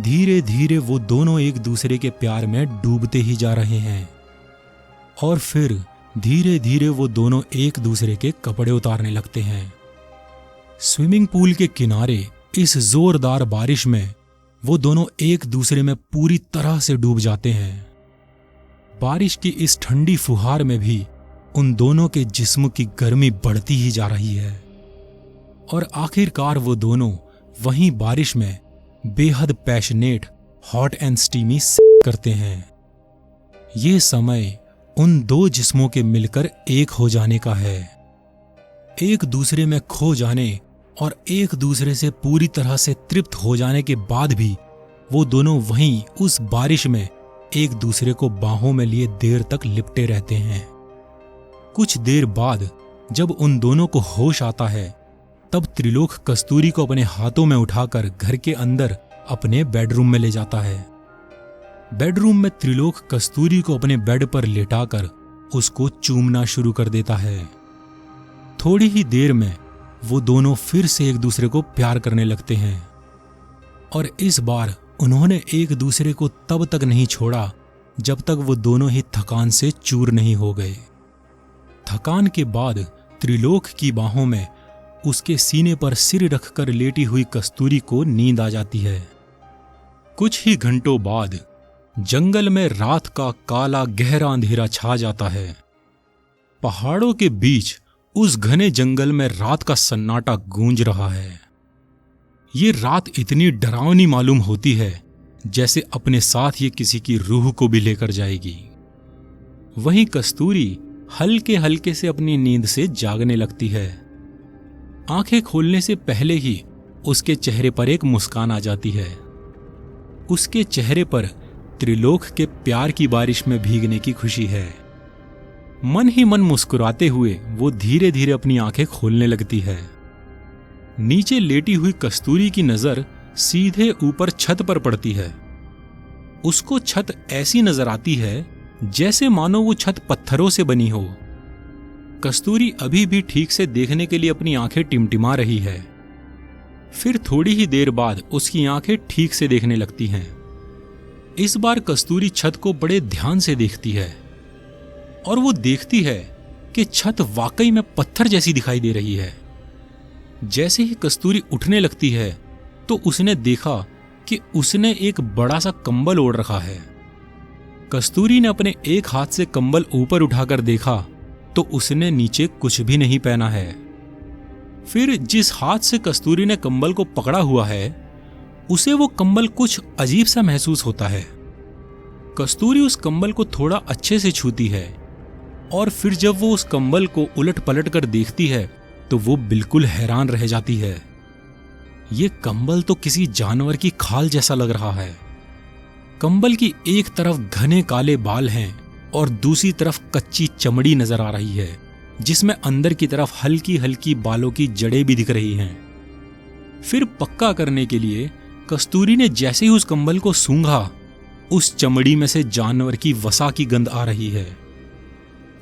धीरे धीरे वो दोनों एक दूसरे के प्यार में डूबते ही जा रहे हैं और फिर धीरे धीरे वो दोनों एक दूसरे के कपड़े उतारने लगते हैं। स्विमिंग पूल के किनारे इस जोरदार बारिश में वो दोनों एक दूसरे में पूरी तरह से डूब जाते हैं। बारिश की इस ठंडी फुहार में भी उन दोनों के जिस्म की गर्मी बढ़ती ही जा रही है और आखिरकार वो दोनों वहीं बारिश में बेहद पैशनेट हॉट एंड स्टीमी करते हैं। ये समय उन दो जिस्मों के मिलकर एक हो जाने का है, एक दूसरे में खो जाने और एक दूसरे से पूरी तरह से तृप्त हो जाने के बाद भी वो दोनों वहीं उस बारिश में एक दूसरे को बाहों में लिए देर तक लिपटे रहते हैं। कुछ देर बाद जब उन दोनों को होश आता है तब त्रिलोक कस्तूरी को अपने हाथों में उठाकर घर के अंदर अपने बेडरूम में ले जाता है। बेडरूम में त्रिलोक कस्तूरी को अपने बेड पर लेटाकर उसको चूमना शुरू कर देता है। थोड़ी ही देर में वो दोनों फिर से एक दूसरे को प्यार करने लगते हैं और इस बार उन्होंने एक दूसरे को तब तक नहीं छोड़ा जब तक वो दोनों ही थकान से चूर नहीं हो गए। थकान के बाद त्रिलोक की बाहों में उसके सीने पर सिर रखकर लेटी हुई कस्तूरी को नींद आ जाती है। कुछ ही घंटों बाद जंगल में रात का काला गहरा अंधेरा छा जाता है। पहाड़ों के बीच उस घने जंगल में रात का सन्नाटा गूंज रहा है। ये रात इतनी डरावनी मालूम होती है जैसे अपने साथ ये किसी की रूह को भी लेकर जाएगी। वहीं कस्तूरी हल्के हल्के से अपनी नींद से जागने लगती है। आंखें खोलने से पहले ही उसके चेहरे पर एक मुस्कान आ जाती है। उसके चेहरे पर त्रिलोक के प्यार की बारिश में भीगने की खुशी है। मन ही मन मुस्कुराते हुए वो धीरे धीरे अपनी आंखें खोलने लगती है। नीचे लेटी हुई कस्तूरी की नजर सीधे ऊपर छत पर पड़ती है। उसको छत ऐसी नजर आती है जैसे मानो वो छत पत्थरों से बनी हो। कस्तूरी अभी भी ठीक से देखने के लिए अपनी आंखें टिमटिमा रही है। फिर थोड़ी ही देर बाद उसकी आंखें ठीक से देखने लगती हैं। इस बार कस्तूरी छत को बड़े ध्यान से देखती है और वो देखती है कि छत वाकई में पत्थर जैसी दिखाई दे रही है। जैसे ही कस्तूरी उठने लगती है तो उसने देखा कि उसने एक बड़ा सा कंबल ओढ़ रखा है। कस्तूरी ने अपने एक हाथ से कंबल ऊपर उठाकर देखा तो उसने नीचे कुछ भी नहीं पहना है। फिर जिस हाथ से कस्तूरी ने कंबल को पकड़ा हुआ है उसे वो कंबल कुछ अजीब सा महसूस होता है। कस्तूरी उस कंबल को थोड़ा अच्छे से छूती है और फिर जब वो उस कंबल को उलट पलट कर देखती है तो वो बिल्कुल हैरान रह जाती है। ये कंबल तो किसी जानवर की खाल जैसा लग रहा है। कंबल की एक तरफ घने काले बाल हैं और दूसरी तरफ कच्ची चमड़ी नजर आ रही है, जिसमें अंदर की तरफ हल्की हल्की बालों की जड़ें भी दिख रही हैं। फिर पक्का करने के लिए कस्तूरी ने जैसे ही उस कंबल को सूंघा, उस चमड़ी में से जानवर की वसा की गंध आ रही है।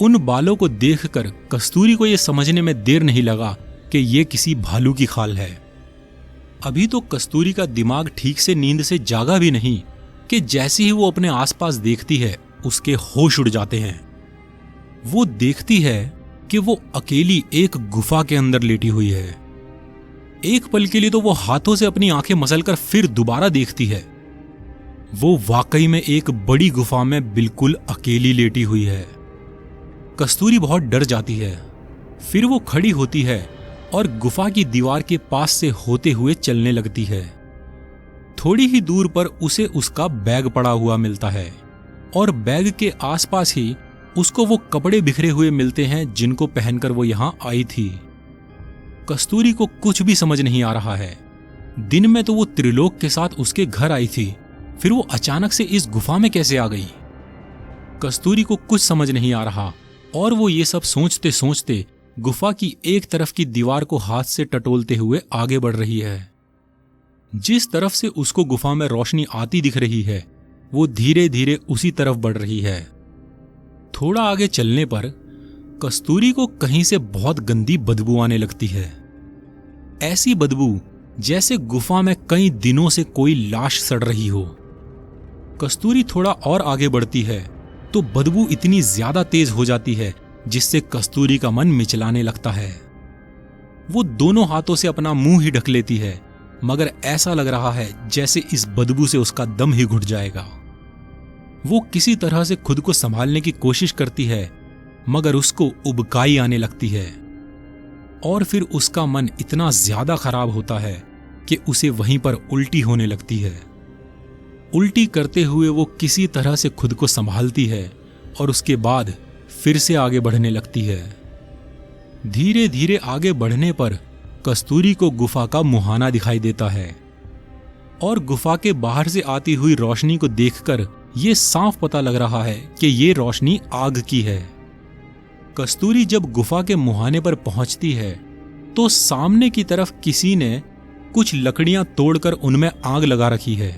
उन बालों को देखकर कस्तूरी को यह समझने में देर नहीं लगा कि यह किसी भालू की खाल है। अभी तो कस्तूरी का दिमाग ठीक से नींद से जागा भी नहीं कि जैसे ही वो अपने आसपास देखती है, उसके होश उड़ जाते हैं। वो देखती है कि वो अकेली एक गुफा के अंदर लेटी हुई है। एक पल के लिए तो वो हाथों से अपनी आंखें मसलकर फिर दोबारा देखती है। वो वाकई में एक बड़ी गुफा में बिल्कुल अकेली लेटी हुई है। कस्तूरी बहुत डर जाती है। फिर वो खड़ी होती है और गुफा की दीवार के पास से होते हुए चलने लगती है। थोड़ी ही दूर पर उसे उसका बैग पड़ा हुआ मिलता है और बैग के आसपास ही उसको वो कपड़े बिखरे हुए मिलते हैं जिनको पहनकर वो यहां आई थी। कस्तूरी को कुछ भी समझ नहीं आ रहा है। दिन में तो वो त्रिलोक के साथ उसके घर आई थी, फिर वो अचानक से इस गुफा में कैसे आ गई? कस्तूरी को कुछ समझ नहीं आ रहा और वो ये सब सोचते सोचते गुफा की एक तरफ की दीवार को हाथ से टटोलते हुए आगे बढ़ रही है। जिस तरफ से उसको गुफा में रोशनी आती दिख रही है, वो धीरे धीरे उसी तरफ बढ़ रही है। थोड़ा आगे चलने पर कस्तूरी को कहीं से बहुत गंदी बदबू आने लगती है। ऐसी बदबू जैसे गुफा में कई दिनों से कोई लाश सड़ रही हो। कस्तूरी थोड़ा और आगे बढ़ती है तो बदबू इतनी ज्यादा तेज हो जाती है जिससे कस्तूरी का मन मिचलाने लगता है। वो दोनों हाथों से अपना मुंह ही ढक लेती है, मगर ऐसा लग रहा है जैसे इस बदबू से उसका दम ही घुट जाएगा। वो किसी तरह से खुद को संभालने की कोशिश करती है, मगर उसको उबकाई आने लगती है और फिर उसका मन इतना ज्यादा खराब होता है कि उसे वहीं पर उल्टी होने लगती है। उल्टी करते हुए वो किसी तरह से खुद को संभालती है और उसके बाद फिर से आगे बढ़ने लगती है। धीरे धीरे आगे बढ़ने पर कस्तूरी को गुफा का मुहाना दिखाई देता है और गुफा के बाहर से आती हुई रोशनी को देखकर यह साफ पता लग रहा है कि ये रोशनी आग की है। कस्तूरी जब गुफा के मुहाने पर पहुंचती है तो सामने की तरफ किसी ने कुछ लकड़ियां तोड़कर उनमें आग लगा रखी है।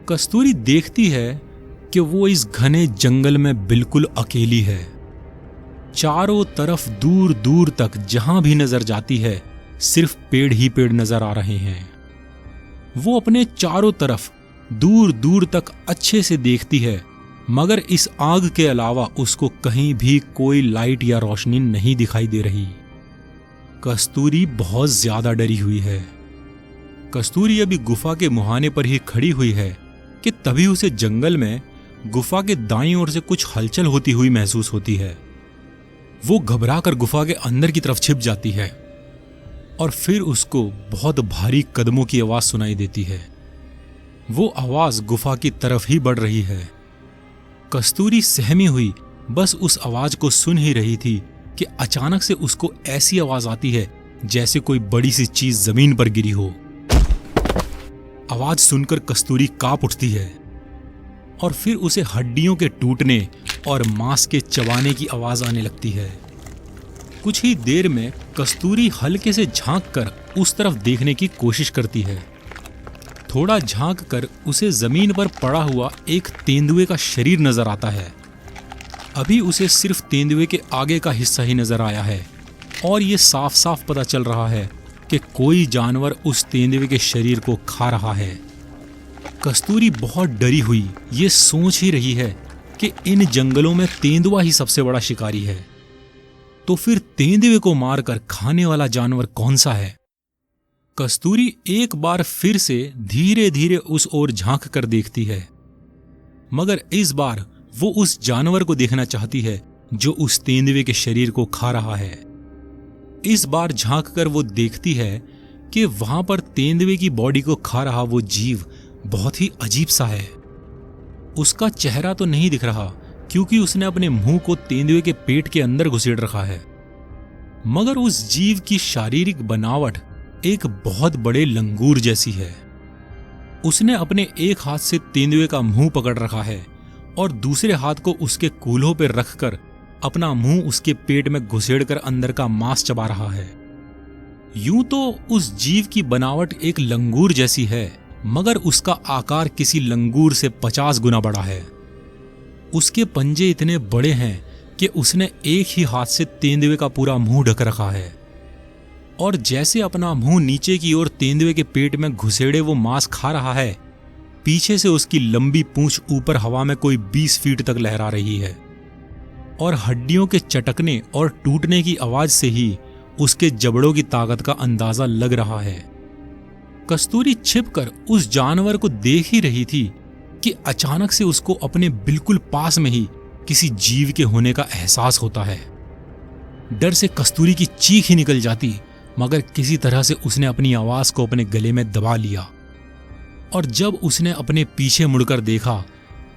कस्तूरी देखती है कि वो इस घने जंगल में बिल्कुल अकेली है। चारों तरफ दूर दूर तक जहां भी नजर जाती है सिर्फ पेड़ ही पेड़ नजर आ रहे हैं। वो अपने चारों तरफ दूर दूर तक अच्छे से देखती है, मगर इस आग के अलावा उसको कहीं भी कोई लाइट या रोशनी नहीं दिखाई दे रही। कस्तूरी बहुत ज्यादा डरी हुई है। कस्तूरी अभी गुफा के मुहाने पर ही खड़ी हुई है कि तभी उसे जंगल में गुफा के दाईं ओर से कुछ हलचल होती हुई महसूस होती है। वो घबराकर गुफा के अंदर की तरफ छिप जाती है और फिर उसको बहुत भारी कदमों की आवाज सुनाई देती है। वो आवाज गुफा की तरफ ही बढ़ रही है। कस्तूरी सहमी हुई बस उस आवाज को सुन ही रही थी कि अचानक से उसको ऐसी आवाज आती है जैसे कोई बड़ी सी चीज जमीन पर गिरी हो। आवाज सुनकर कस्तूरी कांप उठती है और फिर उसे हड्डियों के टूटने और मांस के चबाने की आवाज आने लगती है। कुछ ही देर में कस्तूरी हल्के से झांककर उस तरफ देखने की कोशिश करती है। थोड़ा झांककर उसे जमीन पर पड़ा हुआ एक तेंदुए का शरीर नजर आता है। अभी उसे सिर्फ तेंदुए के आगे का हिस्सा ही नजर आया है और ये साफ साफ पता चल रहा है कि कोई जानवर उस तेंदुए के शरीर को खा रहा है। कस्तूरी बहुत डरी हुई ये सोच ही रही है कि इन जंगलों में तेंदुआ ही सबसे बड़ा शिकारी है, तो फिर तेंदुए को मारकर खाने वाला जानवर कौन सा है? कस्तूरी एक बार फिर से धीरे धीरे उस ओर झांक कर देखती है, मगर इस बार वो उस जानवर को देखना चाहती है जो उस तेंदुए के शरीर को खा रहा है। इस बार झांक कर वो देखती है कि वहां पर तेंदुए की बॉडी को खा रहा वो जीव बहुत ही अजीब सा है। उसका चेहरा तो नहीं दिख रहा क्योंकि उसने अपने मुंह को तेंदुए के पेट के अंदर घुसेड़ रखा है, मगर उस जीव की शारीरिक बनावट एक बहुत बड़े लंगूर जैसी है। उसने अपने एक हाथ से तेंदुए का मुंह पकड़ रखा है और दूसरे हाथ को उसके कूल्हों पर रखकर अपना मुंह उसके पेट में घुसेड़कर अंदर का मांस चबा रहा है। यूं तो उस जीव की बनावट एक लंगूर जैसी है, मगर उसका आकार किसी लंगूर से 50 गुना बड़ा है। उसके पंजे इतने बड़े हैं कि उसने एक ही हाथ से तेंदुए का पूरा मुंह ढक रखा है, और जैसे अपना मुंह नीचे की ओर तेंदुए के पेट में घुसेड़े वो मांस खा रहा है, पीछे से उसकी लंबी पूंछ ऊपर हवा में कोई 20 फीट तक लहरा रही है, और हड्डियों के चटकने और टूटने की आवाज से ही उसके जबड़ों की ताकत का अंदाजा लग रहा है। कस्तूरी छिपकर उस जानवर को देख ही रही थी कि अचानक से उसको अपने बिल्कुल पास में ही किसी जीव के होने का एहसास होता है। डर से कस्तूरी की चीख ही निकल जाती, मगर किसी तरह से उसने अपनी आवाज को अपने गले में दबा लिया, और जब उसने अपने पीछे मुड़कर देखा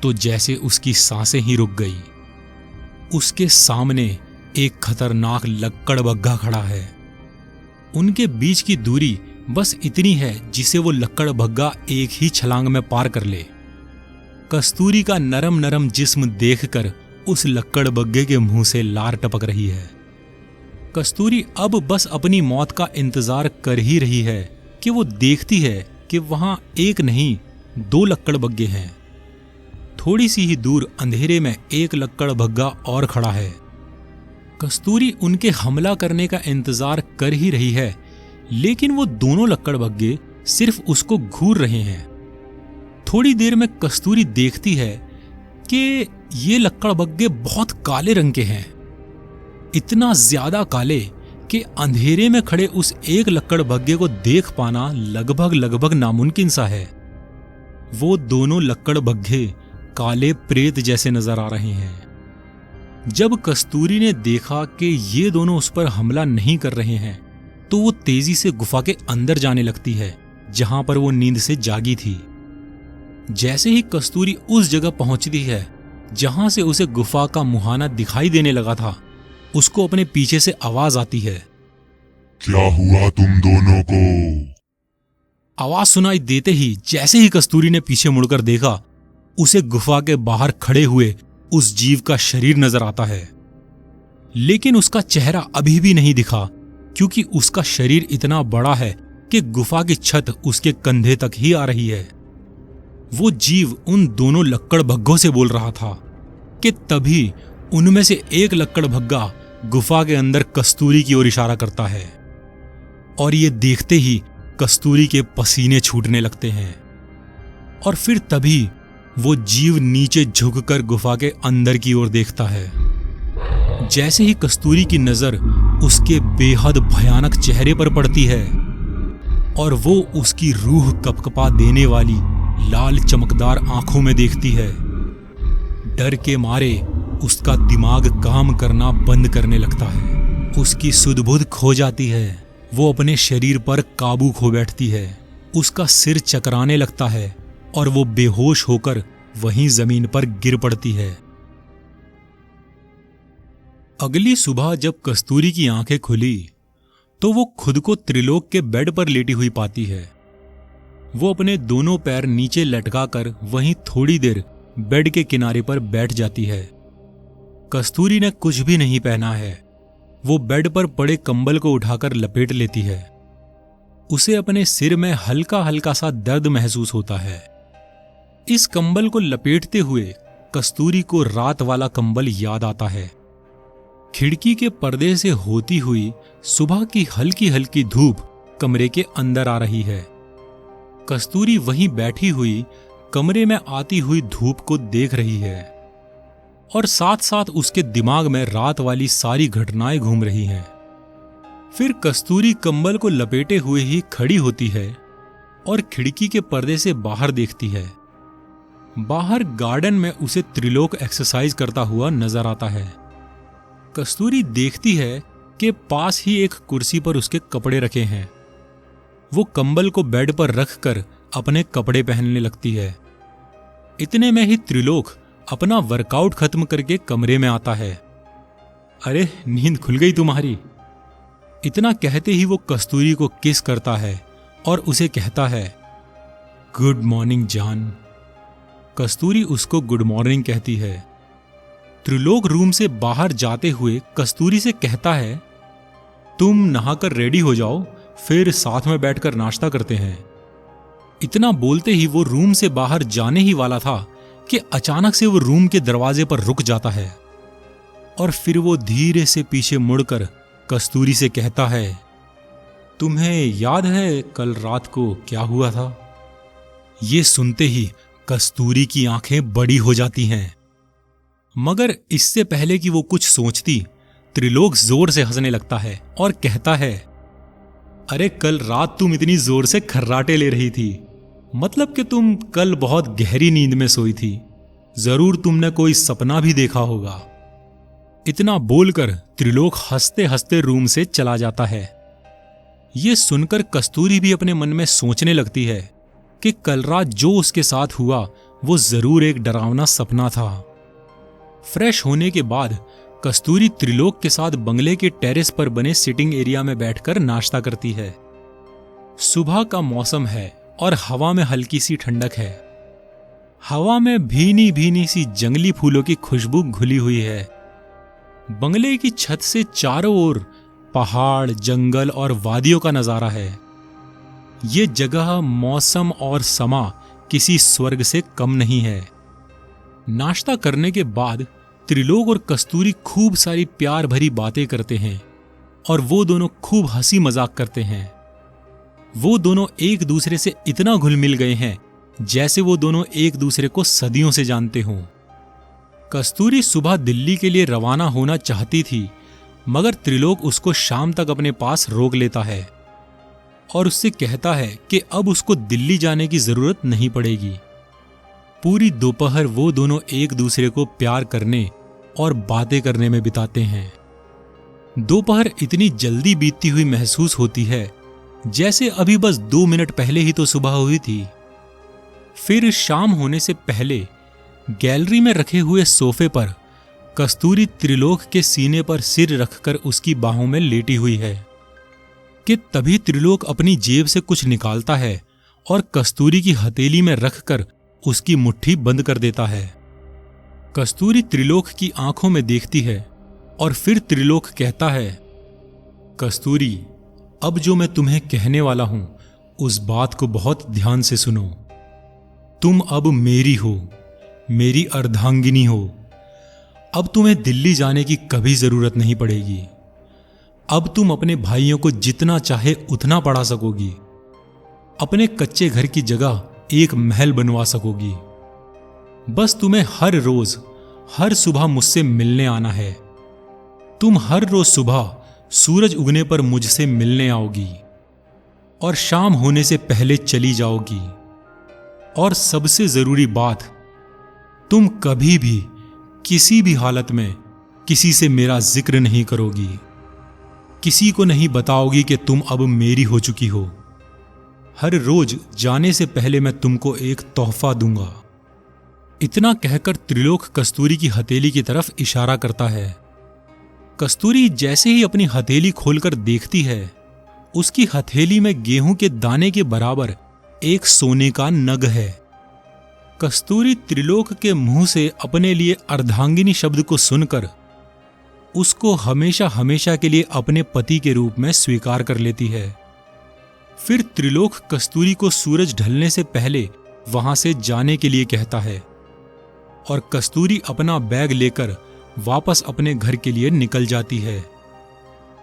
तो जैसे उसकी सांसें ही रुक गई। उसके सामने एक खतरनाक लक्कड़बग्घा खड़ा है। उनके बीच की दूरी बस इतनी है जिसे वो लक्कड़बग्घा एक ही छलांग में पार कर ले। कस्तूरी का नरम नरम जिस्म देखकर उस लक्कड़बग्घे के मुंह से लार टपक रही है। कस्तूरी अब बस अपनी मौत का इंतजार कर ही रही है कि वो देखती है कि वहां एक नहीं 2 लक्कड़बग्घे हैं। थोड़ी सी ही दूर अंधेरे में एक लक्कड़बग्घा और खड़ा है। कस्तूरी उनके हमला करने का इंतजार कर ही रही है, लेकिन वो दोनों लक्कड़बग्घे सिर्फ उसको घूर रहे हैं। थोड़ी देर में कस्तूरी देखती है कि ये लक्कड़बग्घे बहुत काले रंग के हैं, इतना ज्यादा काले कि अंधेरे में खड़े उस एक लक्कड़बग्घे को देख पाना लगभग नामुमकिन सा है। वो दोनों लक्कड़बग्घे काले प्रेत जैसे नजर आ रहे हैं। जब कस्तूरी ने देखा कि ये दोनों उस पर हमला नहीं कर रहे हैं, तो वो तेजी से गुफा के अंदर जाने लगती है जहां पर वो नींद से जागी थी। जैसे ही कस्तूरी उस जगह पहुंचती है जहां से उसे गुफा का मुहाना दिखाई देने लगा था, उसको अपने पीछे से आवाज आती है, क्या हुआ तुम दोनों को? आवाज सुनाई देते ही जैसे ही कस्तूरी ने पीछे मुड़कर देखा, उसे गुफा के बाहर खड़े हुए उस जीव का शरीर नजर आता है। लेकिन उसका चेहरा अभी भी नहीं दिखा, क्योंकि उसका शरीर इतना बड़ा है कि गुफा की छत उसके कंधे तक ही आ रही है। वो जीव उन दोनों लक्कड़बग्घों से बोल रहा था कि तभी उनमें से एक लक्कड़बग्घा गुफा के अंदर कस्तूरी की ओर इशारा करता है, और ये देखते ही कस्तूरी के पसीने छूटने लगते हैं। और फिर तभी वो जीव नीचे झुककर गुफा के अंदर की ओर देखता है। जैसे ही कस्तूरी की नजर उसके बेहद भयानक चेहरे पर पड़ती है, और वो उसकी रूह कपकपा देने वाली लाल चमकदार आंखों में देखती है, डर के मारे उसका दिमाग काम करना बंद करने लगता है। उसकी सुध-बुध खो जाती है। वो अपने शरीर पर काबू खो बैठती है। उसका सिर चकराने लगता है और वो बेहोश होकर वहीं जमीन पर गिर पड़ती है। अगली सुबह जब कस्तूरी की आंखें खुली तो वो खुद को त्रिलोक के बेड पर लेटी हुई पाती है। वो अपने दोनों पैर नीचे लटकाकर वहीं थोड़ी देर बेड के किनारे पर बैठ जाती है। कस्तूरी ने कुछ भी नहीं पहना है। वो बेड पर पड़े कंबल को उठाकर लपेट लेती है। उसे अपने सिर में हल्का हल्का सा दर्द महसूस होता है। इस कंबल को लपेटते हुए कस्तूरी को रात वाला कंबल याद आता है। खिड़की के पर्दे से होती हुई सुबह की हल्की हल्की धूप कमरे के अंदर आ रही है। कस्तूरी वहीं बैठी हुई कमरे में आती हुई धूप को देख रही है, और साथ साथ उसके दिमाग में रात वाली सारी घटनाएं घूम रही हैं। फिर कस्तूरी कंबल को लपेटे हुए ही खड़ी होती है और खिड़की के पर्दे से बाहर देखती है। बाहर गार्डन में उसे त्रिलोक एक्सरसाइज करता हुआ नजर आता है। कस्तूरी देखती है कि पास ही एक कुर्सी पर उसके कपड़े रखे हैं। वो कंबल को बेड पर रखकर अपने कपड़े पहनने लगती है। इतने में ही त्रिलोक अपना वर्कआउट खत्म करके कमरे में आता है। अरे नींद खुल गई तुम्हारी? इतना कहते ही वो कस्तूरी को किस करता है और उसे कहता है, गुड मॉर्निंग जान। कस्तूरी उसको गुड मॉर्निंग कहती है। त्रिलोक रूम से बाहर जाते हुए कस्तूरी से कहता है, तुम नहाकर रेडी हो जाओ, फिर साथ में बैठकर नाश्ता करते हैं। इतना बोलते ही वो रूम से बाहर जाने ही वाला था कि अचानक से वो रूम के दरवाजे पर रुक जाता है और फिर वो धीरे से पीछे मुड़कर कस्तूरी से कहता है, तुम्हें याद है कल रात को क्या हुआ था? ये सुनते ही कस्तूरी की आंखें बड़ी हो जाती हैं, मगर इससे पहले कि वो कुछ सोचती, त्रिलोक जोर से हंसने लगता है और कहता है, अरे कल रात तुम इतनी जोर से खर्राटे ले रही थी, मतलब कि तुम कल बहुत गहरी नींद में सोई थी। जरूर तुमने कोई सपना भी देखा होगा। इतना बोलकर त्रिलोक हंसते हंसते रूम से चला जाता है। ये सुनकर कस्तूरी भी अपने मन में सोचने लगती है कि कल रात जो उसके साथ हुआ वो जरूर एक डरावना सपना था। फ्रेश होने के बाद कस्तूरी त्रिलोक के साथ बंगले के टेरेस पर बने सिटिंग एरिया में बैठकर नाश्ता करती है। सुबह का मौसम है और हवा में हल्की सी ठंडक है। हवा में भीनी भीनी सी जंगली फूलों की खुशबू घुली हुई है। बंगले की छत से चारों ओर पहाड़, जंगल और वादियों का नजारा है। ये जगह, मौसम और समा किसी स्वर्ग से कम नहीं है। नाश्ता करने के बाद त्रिलोक और कस्तूरी खूब सारी प्यार भरी बातें करते हैं और वो दोनों खूब हंसी मजाक करते हैं। वो दोनों एक दूसरे से इतना घुल मिल गए हैं जैसे वो दोनों एक दूसरे को सदियों से जानते हों। कस्तूरी सुबह दिल्ली के लिए रवाना होना चाहती थी, मगर त्रिलोक उसको शाम तक अपने पास रोक लेता है और उससे कहता है कि अब उसको दिल्ली जाने की जरूरत नहीं पड़ेगी। पूरी दोपहर वो दोनों एक दूसरे को प्यार करने और बातें करने में बिताते हैं। दोपहर इतनी जल्दी बीतती हुई महसूस होती है जैसे अभी बस 2 मिनट पहले ही तो सुबह हुई थी। फिर शाम होने से पहले गैलरी में रखे हुए सोफे पर कस्तूरी त्रिलोक के सीने पर सिर रखकर उसकी बाहों में लेटी हुई है कि तभी त्रिलोक अपनी जेब से कुछ निकालता है और कस्तूरी की हथेली में रखकर उसकी मुट्ठी बंद कर देता है। कस्तूरी त्रिलोक की आंखों में देखती है और फिर त्रिलोक कहता है, कस्तूरी, अब जो मैं तुम्हें कहने वाला हूं उस बात को बहुत ध्यान से सुनो। तुम अब मेरी हो, मेरी अर्धांगिनी हो। अब तुम्हें दिल्ली जाने की कभी जरूरत नहीं पड़ेगी। अब तुम अपने भाइयों को जितना चाहे उतना पढ़ा सकोगी। अपने कच्चे घर की जगह एक महल बनवा सकोगी। बस तुम्हें हर रोज, हर सुबह मुझसे मिलने आना है। तुम हर रोज सुबह सूरज उगने पर मुझसे मिलने आओगी और शाम होने से पहले चली जाओगी। और सबसे जरूरी बात, तुम कभी भी किसी भी हालत में किसी से मेरा जिक्र नहीं करोगी। किसी को नहीं बताओगी कि तुम अब मेरी हो चुकी हो। हर रोज जाने से पहले मैं तुमको एक तोहफा दूंगा। इतना कहकर त्रिलोक कस्तूरी की हथेली की तरफ इशारा करता है। कस्तूरी जैसे ही अपनी हथेली खोलकर देखती है, उसकी हथेली में गेहूं के दाने के बराबर एक सोने का नग है। कस्तूरी त्रिलोक के मुंह से अपने लिए अर्धांगिनी शब्द को सुनकर उसको हमेशा हमेशा के लिए अपने पति के रूप में स्वीकार कर लेती है। फिर त्रिलोक कस्तूरी को सूरज ढलने से पहले वहां से जाने के लिए कहता है और कस्तूरी अपना बैग लेकर वापस अपने घर के लिए निकल जाती है।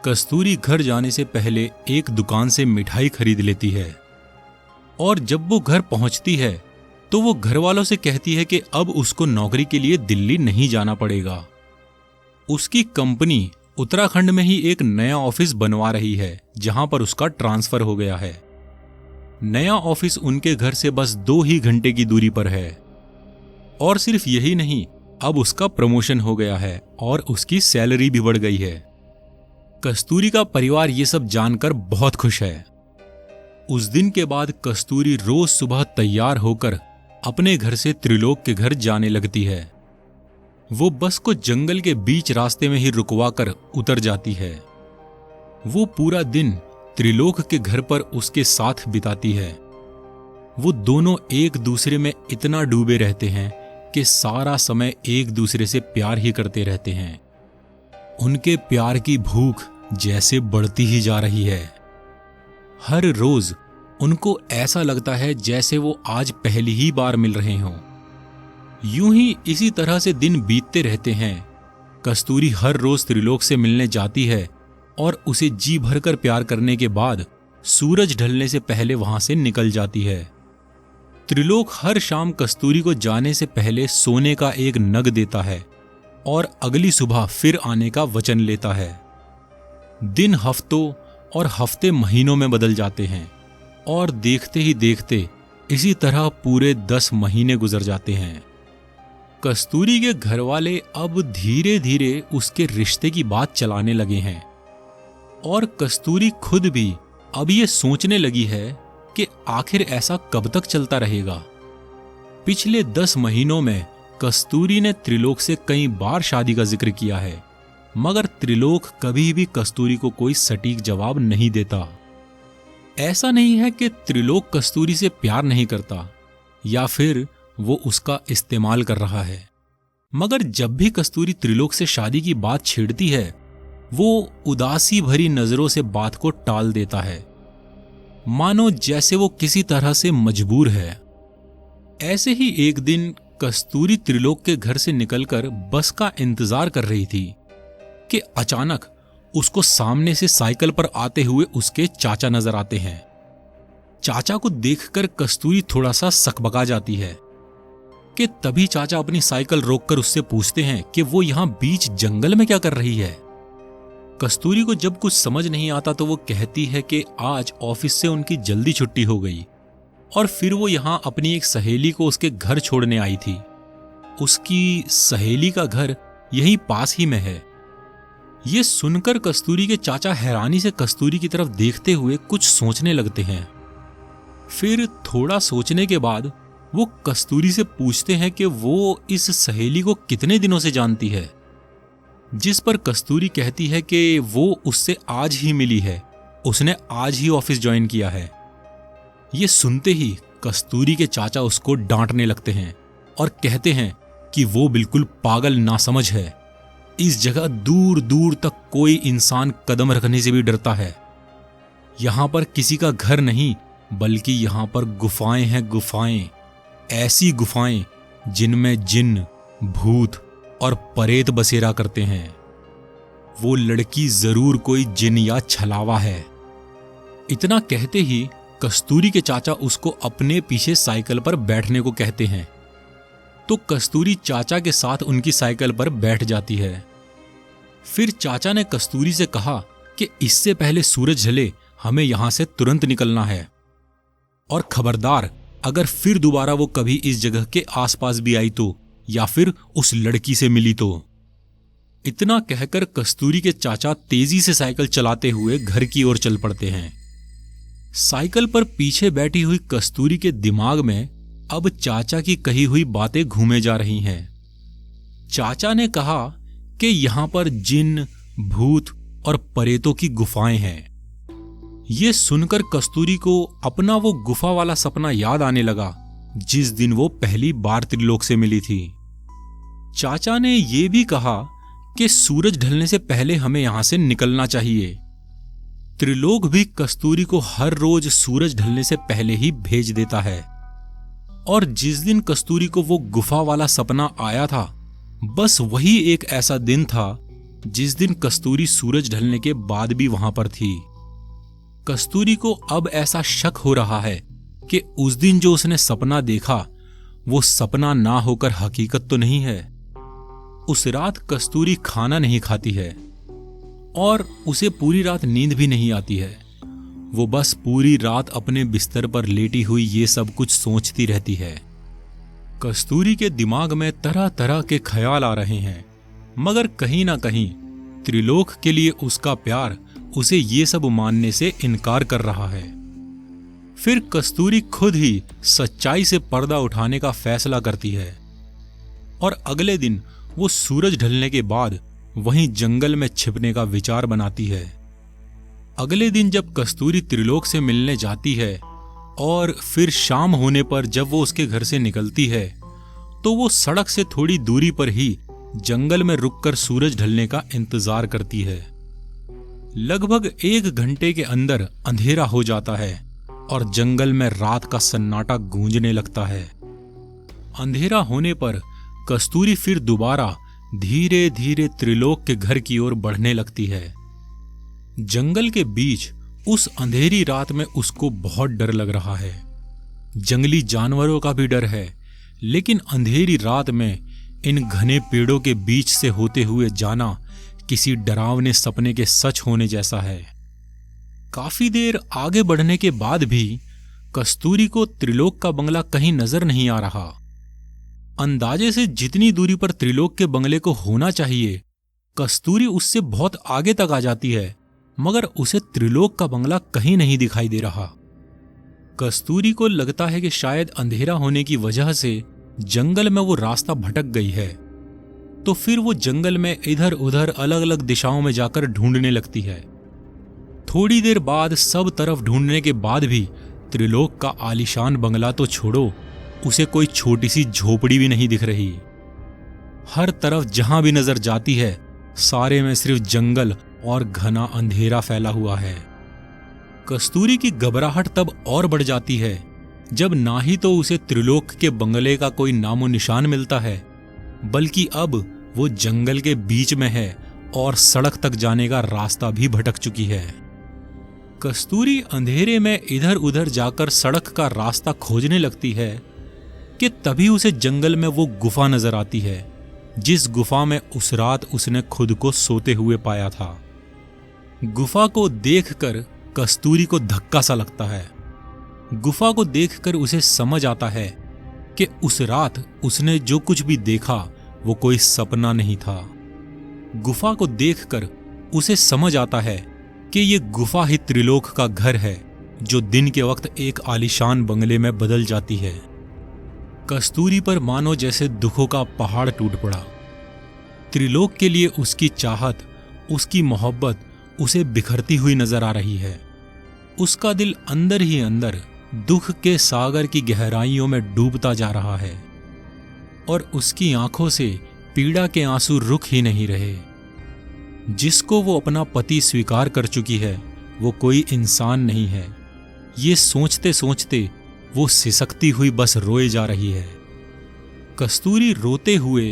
कस्तूरी घर जाने से पहले एक दुकान से मिठाई खरीद लेती है और जब वो घर पहुंचती है तो वो घर वालों से कहती है कि अब उसको नौकरी के लिए दिल्ली नहीं जाना पड़ेगा। उसकी कंपनी उत्तराखंड में ही एक नया ऑफिस बनवा रही है जहां पर उसका ट्रांसफर हो गया है। नया ऑफिस उनके घर से बस 2 ही घंटे की दूरी पर है। और सिर्फ यही नहीं, अब उसका प्रमोशन हो गया है और उसकी सैलरी भी बढ़ गई है। कस्तूरी का परिवार ये सब जानकर बहुत खुश है। उस दिन के बाद कस्तूरी रोज सुबह तैयार होकर अपने घर से त्रिलोक के घर जाने लगती है। वो बस को जंगल के बीच रास्ते में ही रुकवा कर उतर जाती है। वो पूरा दिन त्रिलोक के घर पर उसके साथ बिताती है। वो दोनों एक दूसरे में इतना डूबे रहते हैं कि सारा समय एक दूसरे से प्यार ही करते रहते हैं। उनके प्यार की भूख जैसे बढ़ती ही जा रही है। हर रोज उनको ऐसा लगता है जैसे वो आज पहली ही बार मिल रहे हों। यूं ही इसी तरह से दिन बीतते रहते हैं। कस्तूरी हर रोज त्रिलोक से मिलने जाती है और उसे जी भरकर प्यार करने के बाद सूरज ढलने से पहले वहां से निकल जाती है। त्रिलोक हर शाम कस्तूरी को जाने से पहले सोने का एक नग देता है और अगली सुबह फिर आने का वचन लेता है। दिन हफ्तों और हफ्ते महीनों में बदल जाते हैं और देखते ही देखते इसी तरह पूरे 10 महीने गुजर जाते हैं। कस्तूरी के घर वाले अब धीरे धीरे उसके रिश्ते की बात चलाने लगे हैं और कस्तूरी खुद भी अब ये सोचने लगी है कि आखिर ऐसा कब तक चलता रहेगा। पिछले 10 महीनों में कस्तूरी ने त्रिलोक से कई बार शादी का जिक्र किया है, मगर त्रिलोक कभी भी कस्तूरी को कोई सटीक जवाब नहीं देता। ऐसा नहीं है कि त्रिलोक कस्तूरी से प्यार नहीं करता या फिर वो उसका इस्तेमाल कर रहा है, मगर जब भी कस्तूरी त्रिलोक से शादी की बात छेड़ती है वो उदासी भरी नजरों से बात को टाल देता है, मानो जैसे वो किसी तरह से मजबूर है। ऐसे ही एक दिन कस्तूरी त्रिलोक के घर से निकलकर बस का इंतजार कर रही थी कि अचानक उसको सामने से साइकिल पर आते हुए उसके चाचा नजर आते हैं। चाचा को देखकर कस्तूरी थोड़ा सा सकबका जाती है कि तभी चाचा अपनी साइकिल रोककर उससे पूछते हैं कि वो यहां बीच जंगल में क्या कर रही है। कस्तूरी को जब कुछ समझ नहीं आता तो वो कहती है कि आज ऑफिस से उनकी जल्दी छुट्टी हो गई और फिर वो यहां अपनी एक सहेली को उसके घर छोड़ने आई थी। उसकी सहेली का घर यहीं पास ही में है। ये सुनकर कस्तूरी के चाचा हैरानी से कस्तूरी की तरफ देखते हुए कुछ सोचने लगते हैं। फिर थोड़ा सोचने के बाद वो कस्तूरी से पूछते हैं कि वो इस सहेली को कितने दिनों से जानती है, जिस पर कस्तूरी कहती है कि वो उससे आज ही मिली है, उसने आज ही ऑफिस ज्वाइन किया है। ये सुनते ही कस्तूरी के चाचा उसको डांटने लगते हैं और कहते हैं कि वो बिल्कुल पागल नासमझ है। इस जगह दूर दूर तक कोई इंसान कदम रखने से भी डरता है। यहां पर किसी का घर नहीं बल्कि यहां पर गुफाएं हैं, गुफाएं, ऐसी गुफाएं जिनमें जिन्न, भूत और परेत बसेरा करते हैं। वो लड़की जरूर कोई जिन या छलावा है। इतना कहते ही कस्तूरी के चाचा उसको अपने पीछे साइकिल पर बैठने को कहते हैं, तो कस्तूरी चाचा के साथ उनकी साइकिल पर बैठ जाती है। फिर चाचा ने कस्तूरी से कहा कि इससे पहले सूरज ढले हमें यहां से तुरंत निकलना है और खबरदार अगर फिर दोबारा वो कभी इस जगह के आसपास भी आई तो, या फिर उस लड़की से मिली तो। इतना कहकर कस्तूरी के चाचा तेजी से साइकिल चलाते हुए घर की ओर चल पड़ते हैं। साइकिल पर पीछे बैठी हुई कस्तूरी के दिमाग में अब चाचा की कही हुई बातें घूमे जा रही हैं। चाचा ने कहा कि यहां पर जिन्न, भूत और परेतों की गुफाएं हैं। ये सुनकर कस्तूरी को अपना वो गुफा वाला सपना याद आने लगा जिस दिन वो पहली बार त्रिलोक से मिली थी। चाचा ने ये भी कहा कि सूरज ढलने से पहले हमें यहां से निकलना चाहिए। त्रिलोक भी कस्तूरी को हर रोज सूरज ढलने से पहले ही भेज देता है और जिस दिन कस्तूरी को वो गुफा वाला सपना आया था, बस वही एक ऐसा दिन था जिस दिन कस्तूरी सूरज ढलने के बाद भी वहां पर थी। कस्तूरी को अब ऐसा शक हो रहा है कि उस दिन जो उसने सपना देखा वो सपना ना होकर हकीकत तो नहीं है। उस रात कस्तूरी खाना नहीं खाती है और उसे पूरी रात नींद भी नहीं आती है। वो बस पूरी रात अपने बिस्तर पर लेटी हुई ये सब कुछ सोचती रहती है। कस्तूरी के दिमाग में तरह तरह के ख्याल आ रहे हैं, मगर कहीं ना कहीं त्रिलोक के लिए उसका प्यार उसे ये सब मानने से इनकार कर रहा है। फिर कस्तूरी खुद ही सच्चाई से पर्दा उठाने का फैसला करती है और अगले दिन वो सूरज ढलने के बाद वहीं जंगल में छिपने का विचार बनाती है। अगले दिन जब कस्तूरी त्रिलोक से मिलने जाती है और फिर शाम होने पर जब वो उसके घर से निकलती है तो वो सड़क से थोड़ी दूरी पर ही जंगल में रुककर सूरज ढलने का इंतजार करती है। लगभग 1 घंटे के अंदर अंधेरा हो जाता है और जंगल में रात का सन्नाटा गूंजने लगता है। अंधेरा होने पर कस्तूरी फिर दोबारा धीरे धीरे त्रिलोक के घर की ओर बढ़ने लगती है। जंगल के बीच उस अंधेरी रात में उसको बहुत डर लग रहा है। जंगली जानवरों का भी डर है, लेकिन अंधेरी रात में इन घने पेड़ों के बीच से होते हुए जाना किसी डरावने सपने के सच होने जैसा है। काफी देर आगे बढ़ने के बाद भी कस्तूरी को त्रिलोक का बंगला कहीं नजर नहीं आ रहा। अंदाजे से जितनी दूरी पर त्रिलोक के बंगले को होना चाहिए, कस्तूरी उससे बहुत आगे तक आ जाती है, मगर उसे त्रिलोक का बंगला कहीं नहीं दिखाई दे रहा। कस्तूरी को लगता है कि शायद अंधेरा होने की वजह से जंगल में वो रास्ता भटक गई है, तो फिर वो जंगल में इधर उधर अलग अलग दिशाओं में जाकर ढूंढने लगती है। थोड़ी देर बाद सब तरफ ढूंढने के बाद भी त्रिलोक का आलीशान बंगला तो छोड़ो, उसे कोई छोटी सी झोपड़ी भी नहीं दिख रही। हर तरफ जहां भी नजर जाती है, सारे में सिर्फ जंगल और घना अंधेरा फैला हुआ है। कस्तूरी की घबराहट तब और बढ़ जाती है जब ना ही तो उसे त्रिलोक के बंगले का कोई नामो निशान मिलता है, बल्कि अब वो जंगल के बीच में है और सड़क तक जाने का रास्ता भी भटक चुकी है। कस्तूरी अंधेरे में इधर उधर जाकर सड़क का रास्ता खोजने लगती है कि तभी उसे जंगल में वो गुफा नजर आती है, जिस गुफा में उस रात उसने खुद को सोते हुए पाया था। गुफा को देखकर कस्तूरी को धक्का सा लगता है। गुफा को देखकर उसे समझ आता है कि उस रात उसने जो कुछ भी देखा वो कोई सपना नहीं था। गुफा को देखकर उसे समझ आता है कि ये गुफा ही त्रिलोक का घर है, जो दिन के वक्त एक आलीशान बंगले में बदल जाती है। कस्तूरी पर मानो जैसे दुखों का पहाड़ टूट पड़ा। त्रिलोक के लिए उसकी चाहत, उसकी मोहब्बत उसे बिखरती हुई नजर आ रही है। उसका दिल अंदर ही अंदर दुख के सागर की गहराइयों में डूबता जा रहा है और उसकी आंखों से पीड़ा के आंसू रुक ही नहीं रहे। जिसको वो अपना पति स्वीकार कर चुकी है, वो कोई इंसान नहीं है। ये सोचते सोचते वो सिसकती हुई बस रोए जा रही है। कस्तूरी रोते हुए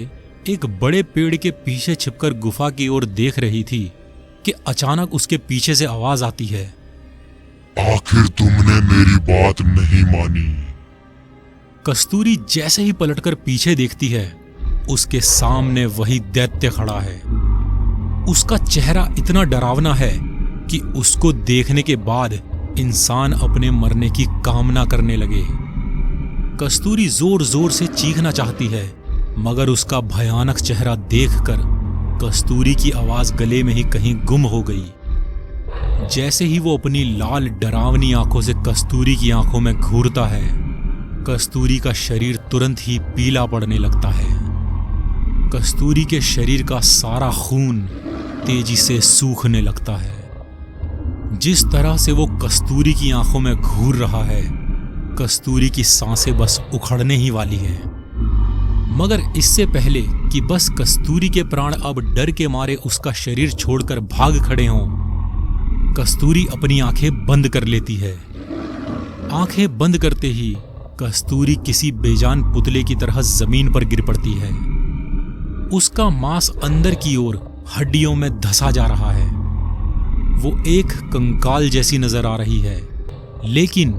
एक बड़े पेड़ के पीछे छिपकर गुफा की ओर देख रही थी कि अचानक उसके पीछे से आवाज आती है, आखिर तुमने मेरी बात नहीं मानी। कस्तूरी जैसे ही पलटकर पीछे देखती है, उसके सामने वही दैत्य खड़ा है। उसका चेहरा इतना डरावना है कि उसको देखने के बाद इंसान अपने मरने की कामना करने लगे। कस्तूरी जोर जोर से चीखना चाहती है, मगर उसका भयानक चेहरा देखकर कस्तूरी की आवाज गले में ही कहीं गुम हो गई। जैसे ही वो अपनी लाल डरावनी आंखों से कस्तूरी की आंखों में घूरता है, कस्तूरी का शरीर तुरंत ही पीला पड़ने लगता है। कस्तूरी के शरीर का सारा खून तेजी से सूखने लगता है। जिस तरह से वो कस्तूरी की आंखों में घूर रहा है, कस्तूरी की सांसें बस उखड़ने ही वाली हैं। मगर इससे पहले कि बस कस्तूरी के प्राण अब डर के मारे उसका शरीर छोड़कर भाग खड़े हों, कस्तूरी अपनी आंखें बंद कर लेती है। आंखें बंद करते ही कस्तूरी किसी बेजान पुतले की तरह जमीन पर गिर पड़ती है। उसका मांस अंदर की ओर हड्डियों में धंसा जा रहा है। वो एक कंकाल जैसी नजर आ रही है, लेकिन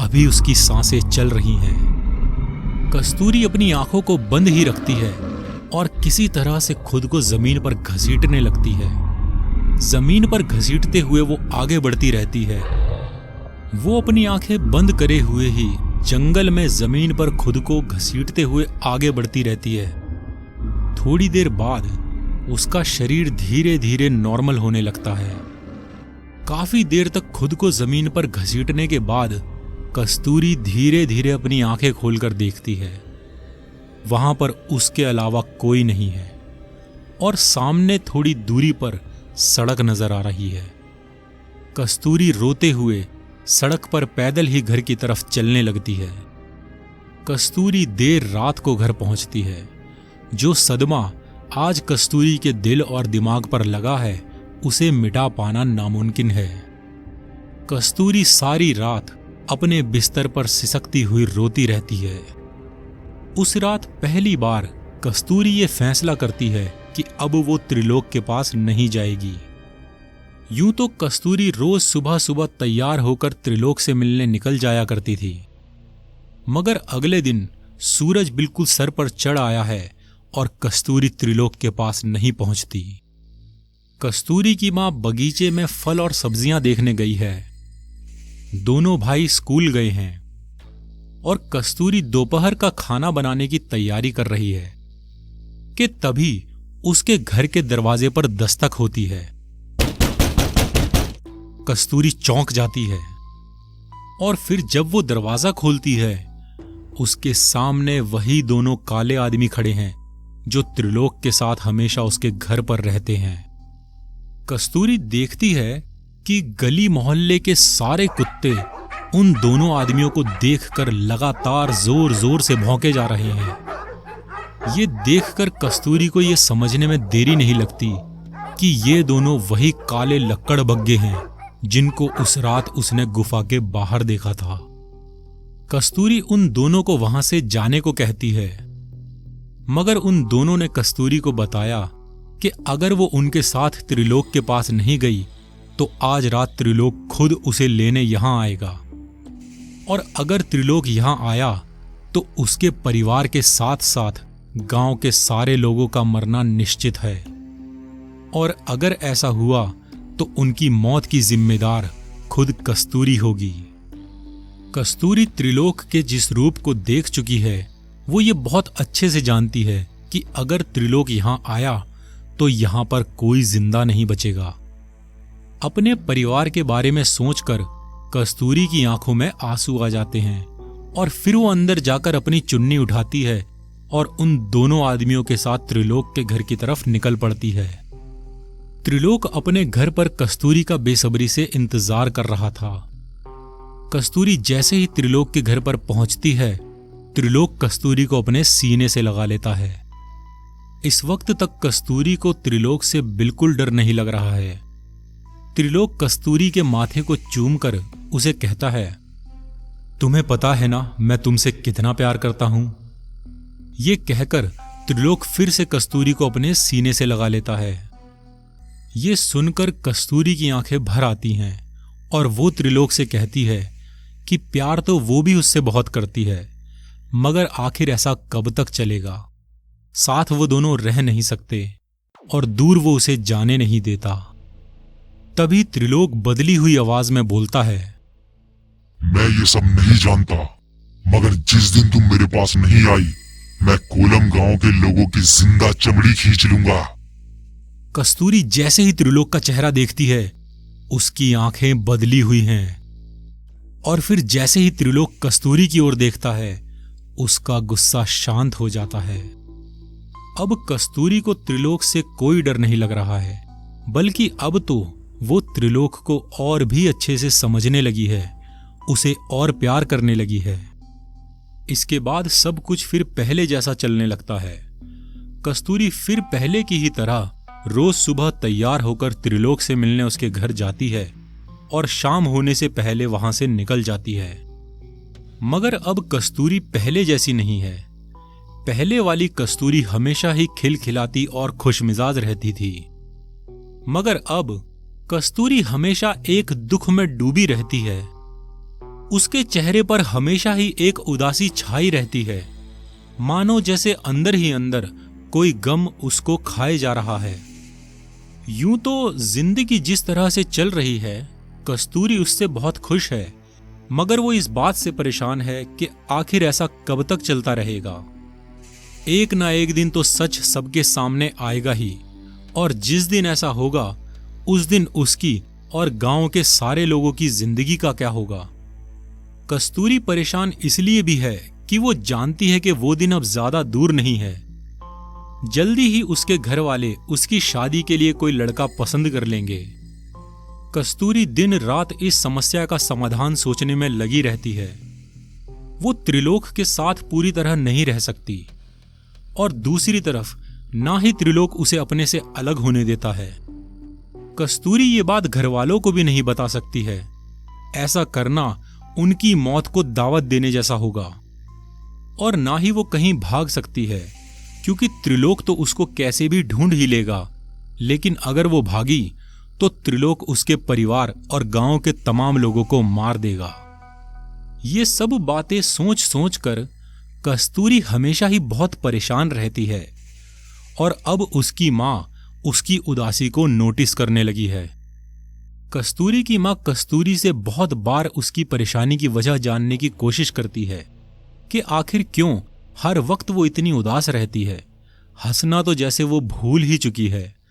अभी उसकी सांसें चल रही हैं। कस्तूरी अपनी आंखों को बंद ही रखती है और किसी तरह से खुद को जमीन पर घसीटने लगती है। जमीन पर घसीटते हुए वो आगे बढ़ती रहती है। वो अपनी आंखें बंद करे हुए ही जंगल में जमीन पर खुद को घसीटते हुए आगे बढ़ती रहती है। थोड़ी देर बाद उसका शरीर धीरे धीरे नॉर्मल होने लगता है। काफी देर तक खुद को जमीन पर घसीटने के बाद कस्तूरी धीरे धीरे अपनी आंखें खोलकर देखती है। वहां पर उसके अलावा कोई नहीं है और सामने थोड़ी दूरी पर सड़क नजर आ रही है। कस्तूरी रोते हुए सड़क पर पैदल ही घर की तरफ चलने लगती है। कस्तूरी देर रात को घर पहुंचती है। जो सदमा आज कस्तूरी के दिल और दिमाग पर लगा है उसे मिटा पाना नामुमकिन है। कस्तूरी सारी रात अपने बिस्तर पर सिसकती हुई रोती रहती है। उस रात पहली बार कस्तूरी ये फैसला करती है कि अब वो त्रिलोक के पास नहीं जाएगी। यूं तो कस्तूरी रोज सुबह सुबह तैयार होकर त्रिलोक से मिलने निकल जाया करती थी, मगर अगले दिन सूरज बिल्कुल सर पर चढ़ आया है और कस्तूरी त्रिलोक के पास नहीं पहुंचती। कस्तूरी की मां बगीचे में फल और सब्जियां देखने गई है। दोनों भाई स्कूल गए हैं और कस्तूरी दोपहर का खाना बनाने की तैयारी कर रही है कि तभी उसके घर के दरवाजे पर दस्तक होती है। कस्तूरी चौंक जाती है और फिर जब वो दरवाजा खोलती है, उसके सामने वही दोनों काले आदमी खड़े हैं जो त्रिलोक के साथ हमेशा उसके घर पर रहते हैं। कस्तूरी देखती है कि गली मोहल्ले के सारे कुत्ते उन दोनों आदमियों को देखकर लगातार जोर जोर से भौंके जा रहे हैं। ये देखकर कस्तूरी को ये समझने में देरी नहीं लगती कि ये दोनों वही काले लक्कड़बग्गे हैं जिनको उस रात उसने गुफा के बाहर देखा था। कस्तूरी उन दोनों को वहां से जाने को कहती है, मगर उन दोनों ने कस्तूरी को बताया कि अगर वो उनके साथ त्रिलोक के पास नहीं गई तो आज रात त्रिलोक खुद उसे लेने यहां आएगा, और अगर त्रिलोक यहां आया तो उसके परिवार के साथ साथ गांव के सारे लोगों का मरना निश्चित है, और अगर ऐसा हुआ तो उनकी मौत की जिम्मेदार खुद कस्तूरी होगी। कस्तूरी त्रिलोक के जिस रूप को देख चुकी है वो ये बहुत अच्छे से जानती है कि अगर त्रिलोक यहां आया तो यहां पर कोई जिंदा नहीं बचेगा। अपने परिवार के बारे में सोचकर कस्तूरी की आंखों में आंसू आ जाते हैं और फिर वो अंदर जाकर अपनी चुन्नी उठाती है और उन दोनों आदमियों के साथ त्रिलोक के घर की तरफ निकल पड़ती है। त्रिलोक अपने घर पर कस्तूरी का बेसब्री से इंतजार कर रहा था। कस्तूरी जैसे ही त्रिलोक के घर पर पहुंचती है, त्रिलोक कस्तूरी को अपने सीने से लगा लेता है। इस वक्त तक कस्तूरी को त्रिलोक से बिल्कुल डर नहीं लग रहा है। त्रिलोक कस्तूरी के माथे को चूमकर उसे कहता है, तुम्हें पता है ना मैं तुमसे कितना प्यार करता हूं। ये कहकर त्रिलोक फिर से कस्तूरी को अपने सीने से लगा लेता है। ये सुनकर कस्तूरी की आंखें भर आती हैं और वो त्रिलोक से कहती है कि प्यार तो वो भी उससे बहुत करती है, मगर आखिर ऐसा कब तक चलेगा। साथ वो दोनों रह नहीं सकते और दूर वो उसे जाने नहीं देता। तभी त्रिलोक बदली हुई आवाज में बोलता है, मैं ये सब नहीं जानता, मगर जिस दिन तुम मेरे पास नहीं आई मैं कोलम गांव के लोगों की जिंदा चमड़ी खींच लूंगा। कस्तूरी जैसे ही त्रिलोक का चेहरा देखती है, उसकी आंखें बदली हुई हैं, और फिर जैसे ही त्रिलोक कस्तूरी की ओर देखता है, उसका गुस्सा शांत हो जाता है। अब कस्तूरी को त्रिलोक से कोई डर नहीं लग रहा है, बल्कि अब तो वो त्रिलोक को और भी अच्छे से समझने लगी है, उसे और प्यार करने लगी है। इसके बाद सब कुछ फिर पहले जैसा चलने लगता है। कस्तूरी फिर पहले की ही तरह रोज सुबह तैयार होकर त्रिलोक से मिलने उसके घर जाती है और शाम होने से पहले वहां से निकल जाती है। मगर अब कस्तूरी पहले जैसी नहीं है। पहले वाली कस्तूरी हमेशा ही खिलखिलाती और खुशमिजाज रहती थी, मगर अब कस्तूरी हमेशा एक दुख में डूबी रहती है। उसके चेहरे पर हमेशा ही एक उदासी छाई रहती है, मानो जैसे अंदर ही अंदर कोई गम उसको खाए जा रहा है। यूं तो जिंदगी जिस तरह से चल रही है, कस्तूरी उससे बहुत खुश है, मगर वो इस बात से परेशान है कि आखिर ऐसा कब तक चलता रहेगा। एक ना एक दिन तो सच सबके सामने आएगा ही, और जिस दिन ऐसा होगा उस दिन उसकी और गांव के सारे लोगों की जिंदगी का क्या होगा। कस्तूरी परेशान इसलिए भी है कि वो जानती है कि वो दिन अब ज्यादा दूर नहीं है। जल्दी ही उसके घर वाले उसकी शादी के लिए कोई लड़का पसंद कर लेंगे। कस्तूरी दिन रात इस समस्या का समाधान सोचने में लगी रहती है। वो त्रिलोक के साथ पूरी तरह नहीं रह सकती और दूसरी तरफ ना ही त्रिलोक उसे अपने से अलग होने देता है। कस्तूरी ये बात घरवालों को भी नहीं बता सकती है। ऐसा करना उनकी मौत को दावत देने जैसा होगा। और ना ही वो कहीं भाग सकती है, क्योंकि त्रिलोक तो उसको कैसे भी ढूंढ ही लेगा। लेकिन अगर वो भागी तो त्रिलोक उसके परिवार और गांव के तमाम लोगों को मार देगा। ये सब बातें सोच सोच कर कस्तूरी हमेशा ही बहुत परेशान रहती है और अब उसकी मां उसकी उदासी को नोटिस करने लगी है। कस्तूरी की मां कस्तूरी से बहुत बार उसकी परेशानी की वजह जानने की कोशिश करती है कि आखिर क्यों हर वक्त वो इतनी उदास रहती है। हंसना तो जैसे वो भूल ही चुकी है।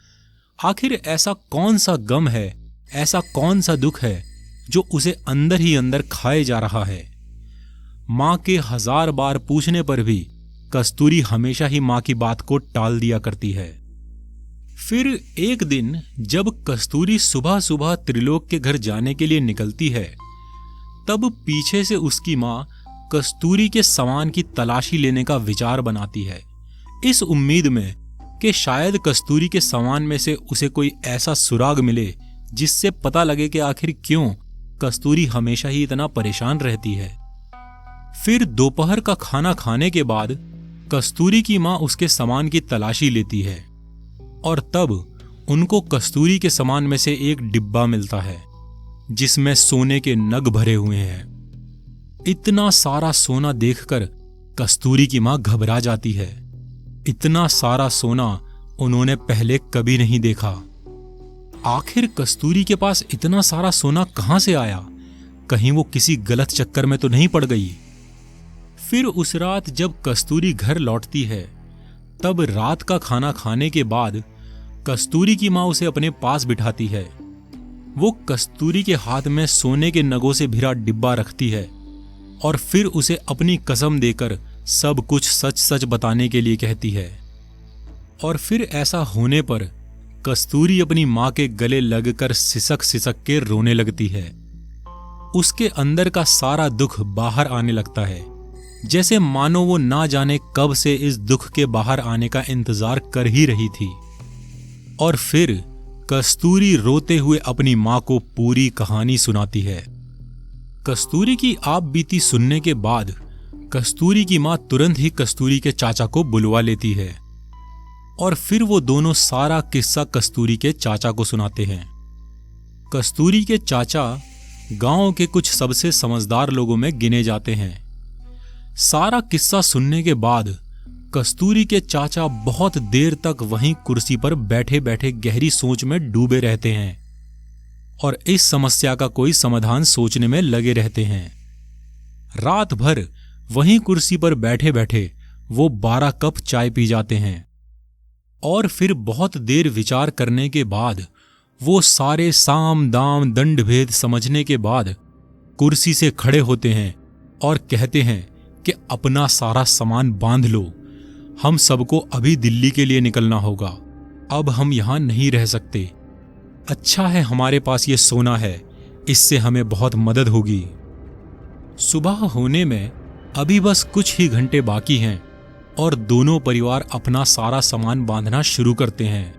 आखिर ऐसा कौन सा गम है, ऐसा कौन सा दुख है जो उसे अंदर ही अंदर खाए जा रहा है। मां के 1000 बार पूछने पर भी कस्तूरी हमेशा ही मां की बात को टाल दिया करती है। फिर एक दिन जब कस्तूरी सुबह सुबह त्रिलोक के घर जाने के लिए निकलती है, तब पीछे से उसकी मां कस्तूरी के सामान की तलाशी लेने का विचार बनाती है, इस उम्मीद में कि शायद कस्तूरी के सामान में से उसे कोई ऐसा सुराग मिले जिससे पता लगे कि आखिर क्यों कस्तूरी हमेशा ही इतना परेशान रहती है। फिर दोपहर का खाना खाने के बाद कस्तूरी की मां उसके सामान की तलाशी लेती है और तब उनको कस्तूरी के सामान में से एक डिब्बा मिलता है जिसमें सोने के नग भरे हुए हैं। इतना सारा सोना देखकर कस्तूरी की मां घबरा जाती है। इतना सारा सोना उन्होंने पहले कभी नहीं देखा। आखिर कस्तूरी के पास इतना सारा सोना कहां से आया? कहीं वो किसी गलत चक्कर में तो नहीं पड़ गई? फिर उस रात जब कस्तूरी घर लौटती है, तब रात का खाना खाने के बाद कस्तूरी की मां उसे अपने पास बिठाती है। वो कस्तूरी के हाथ में सोने के नगों से भरा डिब्बा रखती है और फिर उसे अपनी कसम देकर सब कुछ सच सच बताने के लिए कहती है। और फिर ऐसा होने पर कस्तूरी अपनी मां के गले लगकर सिसक सिसक के रोने लगती है। उसके अंदर का सारा दुख बाहर आने लगता है, जैसे मानो वो ना जाने कब से इस दुख के बाहर आने का इंतजार कर ही रही थी। और फिर कस्तूरी रोते हुए अपनी मां को पूरी कहानी सुनाती है। कस्तूरी की आप बीती सुनने के बाद कस्तूरी की मां तुरंत ही कस्तूरी के चाचा को बुलवा लेती है और फिर वो दोनों सारा किस्सा कस्तूरी के चाचा को सुनाते हैं। कस्तूरी के चाचा गांव के कुछ सबसे समझदार लोगों में गिने जाते हैं। सारा किस्सा सुनने के बाद कस्तूरी के चाचा बहुत देर तक वहीं कुर्सी पर बैठे बैठे गहरी सोच में डूबे रहते हैं और इस समस्या का कोई समाधान सोचने में लगे रहते हैं। रात भर वहीं कुर्सी पर बैठे बैठे वो 12 कप चाय पी जाते हैं और फिर बहुत देर विचार करने के बाद वो सारे साम दाम दंड भेद समझने के बाद कुर्सी से खड़े होते हैं और कहते हैं कि अपना सारा सामान बांध लो, हम सबको अभी दिल्ली के लिए निकलना होगा। अब हम यहां नहीं रह सकते। अच्छा है हमारे पास ये सोना है, इससे हमें बहुत मदद होगी। सुबह होने में अभी बस कुछ ही घंटे बाकी हैं और दोनों परिवार अपना सारा सामान बांधना शुरू करते हैं।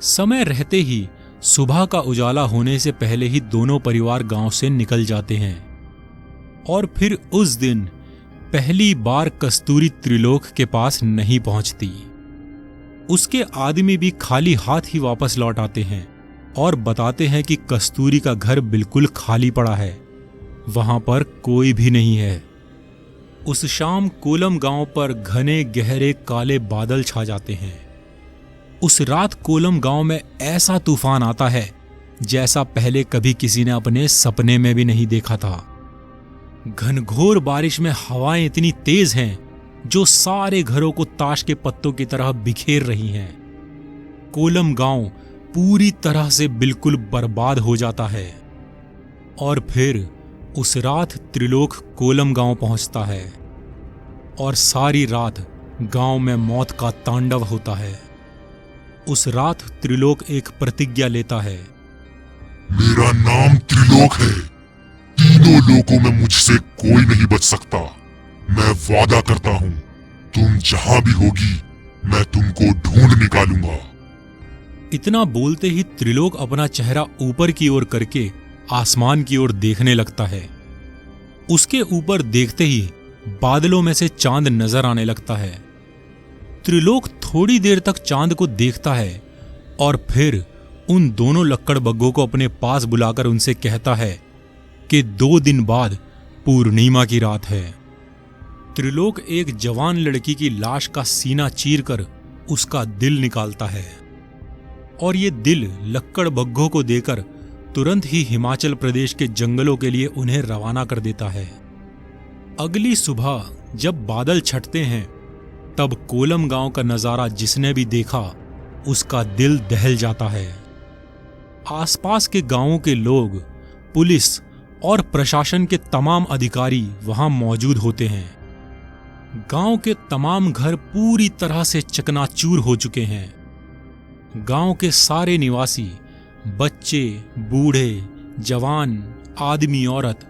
समय रहते ही सुबह का उजाला होने से पहले ही दोनों परिवार गांव से निकल जाते हैं और फिर उस दिन पहली बार कस्तूरी त्रिलोक के पास नहीं पहुंचती। उसके आदमी भी खाली हाथ ही वापस लौट आते हैं और बताते हैं कि कस्तूरी का घर बिल्कुल खाली पड़ा है, वहां पर कोई भी नहीं है। उस शाम कोलम गांव पर घने गहरे काले बादल छा जाते हैं। उस रात कोलम गांव में ऐसा तूफान आता है जैसा पहले कभी किसी ने अपने सपने में भी नहीं देखा था। घनघोर बारिश में हवाएं इतनी तेज हैं जो सारे घरों को ताश के पत्तों की तरह बिखेर रही हैं। कोलम गांव पूरी तरह से बिल्कुल बर्बाद हो जाता है और फिर उस रात त्रिलोक कोलम गांव पहुंचता है और सारी रात गांव में मौत का तांडव होता है। उस रात त्रिलोक एक प्रतिज्ञा लेता है मेरा नाम त्रिलोक है। तीनों लोकों में मुझसे कोई नहीं बच सकता। मैं वादा करता हूँ, तुम जहां भी होगी मैं तुमको ढूंढ निकालूंगा। इतना बोलते ही त्रिलोक अपना चेहरा ऊपर की ओर करके आसमान की ओर देखने लगता है। उसके ऊपर देखते ही बादलों में से चांद नजर आने लगता है। त्रिलोक थोड़ी देर तक चांद को देखता है और फिर उन दोनों लक्कड़बग्घों को अपने पास बुलाकर उनसे कहता है कि 2 दिन बाद पूर्णिमा की रात है। त्रिलोक एक जवान लड़की की लाश का सीना चीरकर उसका दिल निकालता है और ये दिल लक्कड़बग्घों को देकर तुरंत ही हिमाचल प्रदेश के जंगलों के लिए उन्हें रवाना कर देता है। अगली सुबह जब बादल छटते हैं तब कोलम गांव का नजारा जिसने भी देखा उसका दिल दहल जाता है। आसपास के गांवों के लोग, पुलिस और प्रशासन के तमाम अधिकारी वहां मौजूद होते हैं। गांव के तमाम घर पूरी तरह से चकनाचूर हो चुके हैं। गांव के सारे निवासी, बच्चे, बूढ़े, जवान, आदमी, औरत,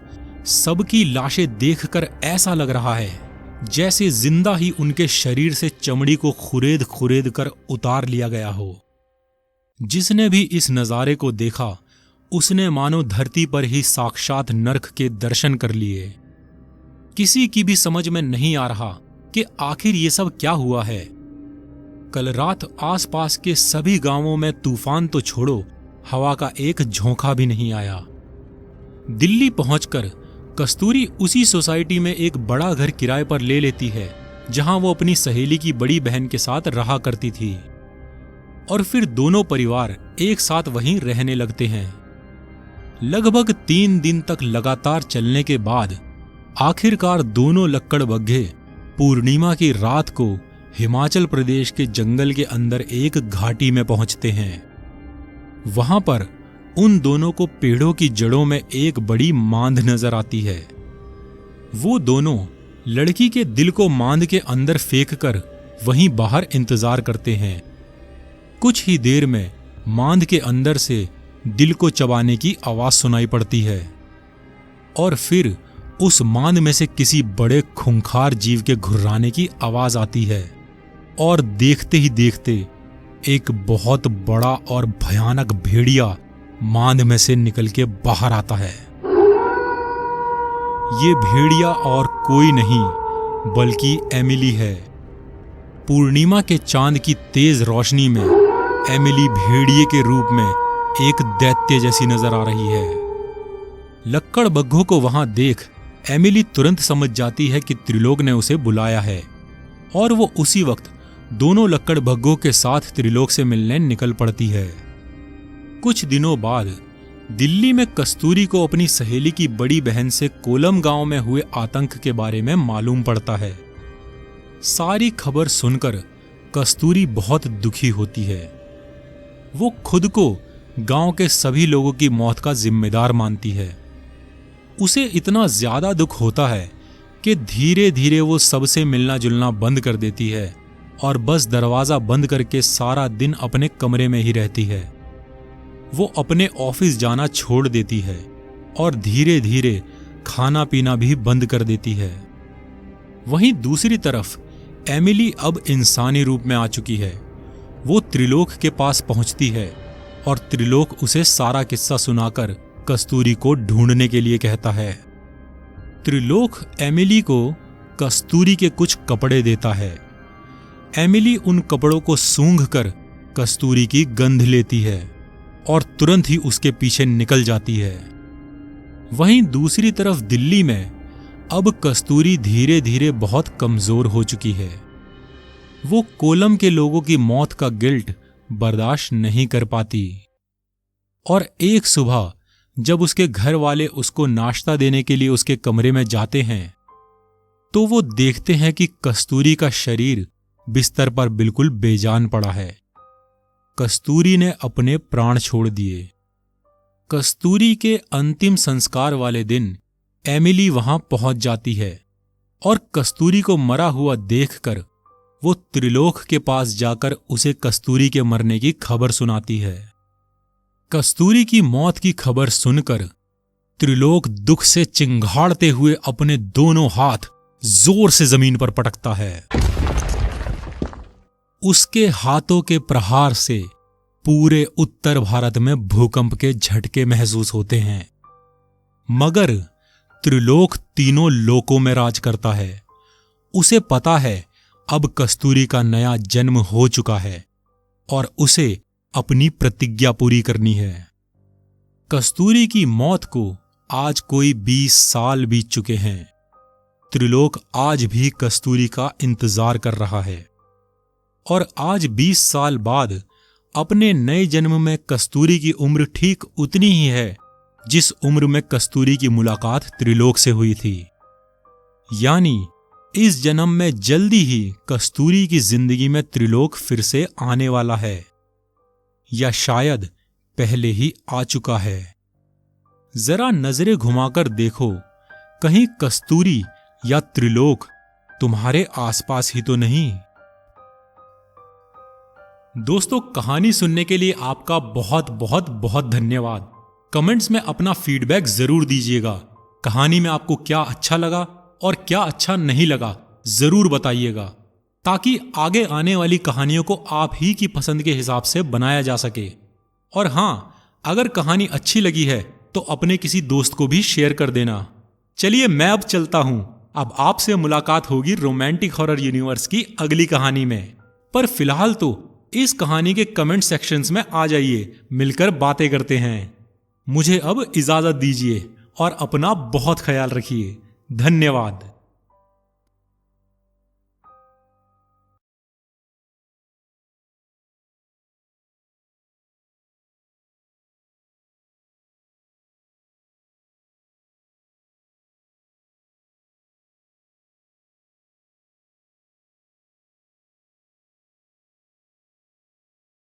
सबकी लाशें देखकर ऐसा लग रहा है जैसे जिंदा ही उनके शरीर से चमड़ी को खुरेद खुरेद कर उतार लिया गया हो। जिसने भी इस नजारे को देखा उसने मानो धरती पर ही साक्षात नरक के दर्शन कर लिए। किसी की भी समझ में नहीं आ रहा कि आखिर ये सब क्या हुआ है। कल रात आसपास के सभी गांवों में तूफान तो छोड़ो, हवा का एक झोंका भी नहीं आया। दिल्ली पहुंचकर कस्तूरी उसी सोसाइटी में एक बड़ा घर किराए पर ले लेती है जहां वो अपनी सहेली की बड़ी बहन के साथ रहा करती थी और फिर दोनों परिवार एक साथ वहीं रहने लगते हैं। लगभग 3 दिन तक लगातार चलने के बाद आखिरकार दोनों लक्कड़बग्घे पूर्णिमा की रात को हिमाचल प्रदेश के जंगल के अंदर एक घाटी में पहुंचते हैं। वहां पर उन दोनों को पेड़ों की जड़ों में एक बड़ी मांद नजर आती है। वो दोनों लड़की के दिल को मांद के अंदर फेंककर वहीं बाहर इंतजार करते हैं। कुछ ही देर में मांद के अंदर से दिल को चबाने की आवाज सुनाई पड़ती है और फिर उस मांद में से किसी बड़े खूंखार जीव के घुर्राने की आवाज आती है और देखते ही देखते एक बहुत बड़ा और भयानक भेड़िया मांद में से निकल के बाहर आता है। ये भेड़िया और कोई नहीं बल्कि एमिली है। पूर्णिमा के चांद की तेज रोशनी में एमिली भेड़िए के रूप में एक दैत्य जैसी नजर आ रही है। लक्कड़बग्घों को वहां देख एमिली तुरंत समझ जाती है कि त्रिलोक ने उसे बुलाया है और वो उसी वक्त दोनों लक्कड़बग्घों के साथ त्रिलोक से मिलने निकल पड़ती है। कुछ दिनों बाद दिल्ली में कस्तूरी को अपनी सहेली की बड़ी बहन से कोलम गांव में हुए आतंक के बारे में मालूम पड़ता है। सारी खबर सुनकर कस्तूरी बहुत दुखी होती है। वो खुद को गांव के सभी लोगों की मौत का जिम्मेदार मानती है। उसे इतना ज्यादा दुख होता है कि धीरे धीरे वो सबसे मिलना जुलना बंद कर देती है और बस दरवाजा बंद करके सारा दिन अपने कमरे में ही रहती है। वो अपने ऑफिस जाना छोड़ देती है और धीरे धीरे खाना पीना भी बंद कर देती है। वहीं दूसरी तरफ एमिली अब इंसानी रूप में आ चुकी है। वो त्रिलोक के पास पहुंचती है और त्रिलोक उसे सारा किस्सा सुनाकर कस्तूरी को ढूंढने के लिए कहता है। त्रिलोक एमिली को कस्तूरी के कुछ कपड़े देता है। एमिली उन कपड़ों को सूंघकर कस्तूरी की गंध लेती है और तुरंत ही उसके पीछे निकल जाती है। वहीं दूसरी तरफ दिल्ली में अब कस्तूरी धीरे धीरे बहुत कमजोर हो चुकी है। वो कोलम के लोगों की मौत का गिल्ट बर्दाश्त नहीं कर पाती और एक सुबह जब उसके घर वाले उसको नाश्ता देने के लिए उसके कमरे में जाते हैं तो वो देखते हैं कि कस्तूरी का शरीर बिस्तर पर बिल्कुल बेजान पड़ा है। कस्तूरी ने अपने प्राण छोड़ दिए। कस्तूरी के अंतिम संस्कार वाले दिन एमिली वहां पहुंच जाती है और कस्तूरी को मरा हुआ देखकर वो त्रिलोक के पास जाकर उसे कस्तूरी के मरने की खबर सुनाती है। कस्तूरी की मौत की खबर सुनकर त्रिलोक दुख से चिंघाड़ते हुए अपने दोनों हाथ जोर से जमीन पर पटकता है। उसके हाथों के प्रहार से पूरे उत्तर भारत में भूकंप के झटके महसूस होते हैं। मगर त्रिलोक तीनों लोकों में राज करता है। उसे पता है अब कस्तूरी का नया जन्म हो चुका है और उसे अपनी प्रतिज्ञा पूरी करनी है। कस्तूरी की मौत को आज कोई 20 साल बीत चुके हैं। त्रिलोक आज भी कस्तूरी का इंतजार कर रहा है और आज 20 साल बाद अपने नए जन्म में कस्तूरी की उम्र ठीक उतनी ही है जिस उम्र में कस्तूरी की मुलाकात त्रिलोक से हुई थी। यानी इस जन्म में जल्दी ही कस्तूरी की जिंदगी में त्रिलोक फिर से आने वाला है, या शायद पहले ही आ चुका है। जरा नजरें घुमाकर देखो, कहीं कस्तूरी या त्रिलोक तुम्हारे आसपास ही तो नहीं। दोस्तों, कहानी सुनने के लिए आपका बहुत बहुत बहुत धन्यवाद। कमेंट्स में अपना फीडबैक जरूर दीजिएगा। कहानी में आपको क्या अच्छा लगा और क्या अच्छा नहीं लगा जरूर बताइएगा, ताकि आगे आने वाली कहानियों को आप ही की पसंद के हिसाब से बनाया जा सके। और हां, अगर कहानी अच्छी लगी है तो अपने किसी दोस्त को भी शेयर कर देना। चलिए मैं अब चलता हूं। अब आपसे मुलाकात होगी रोमांटिक हॉरर यूनिवर्स की अगली कहानी में। पर फिलहाल तो इस कहानी के कमेंट सेक्शंस में आ जाइए, मिलकर बातें करते हैं। मुझे अब इजाजत दीजिए और अपना बहुत ख्याल रखिए। धन्यवाद।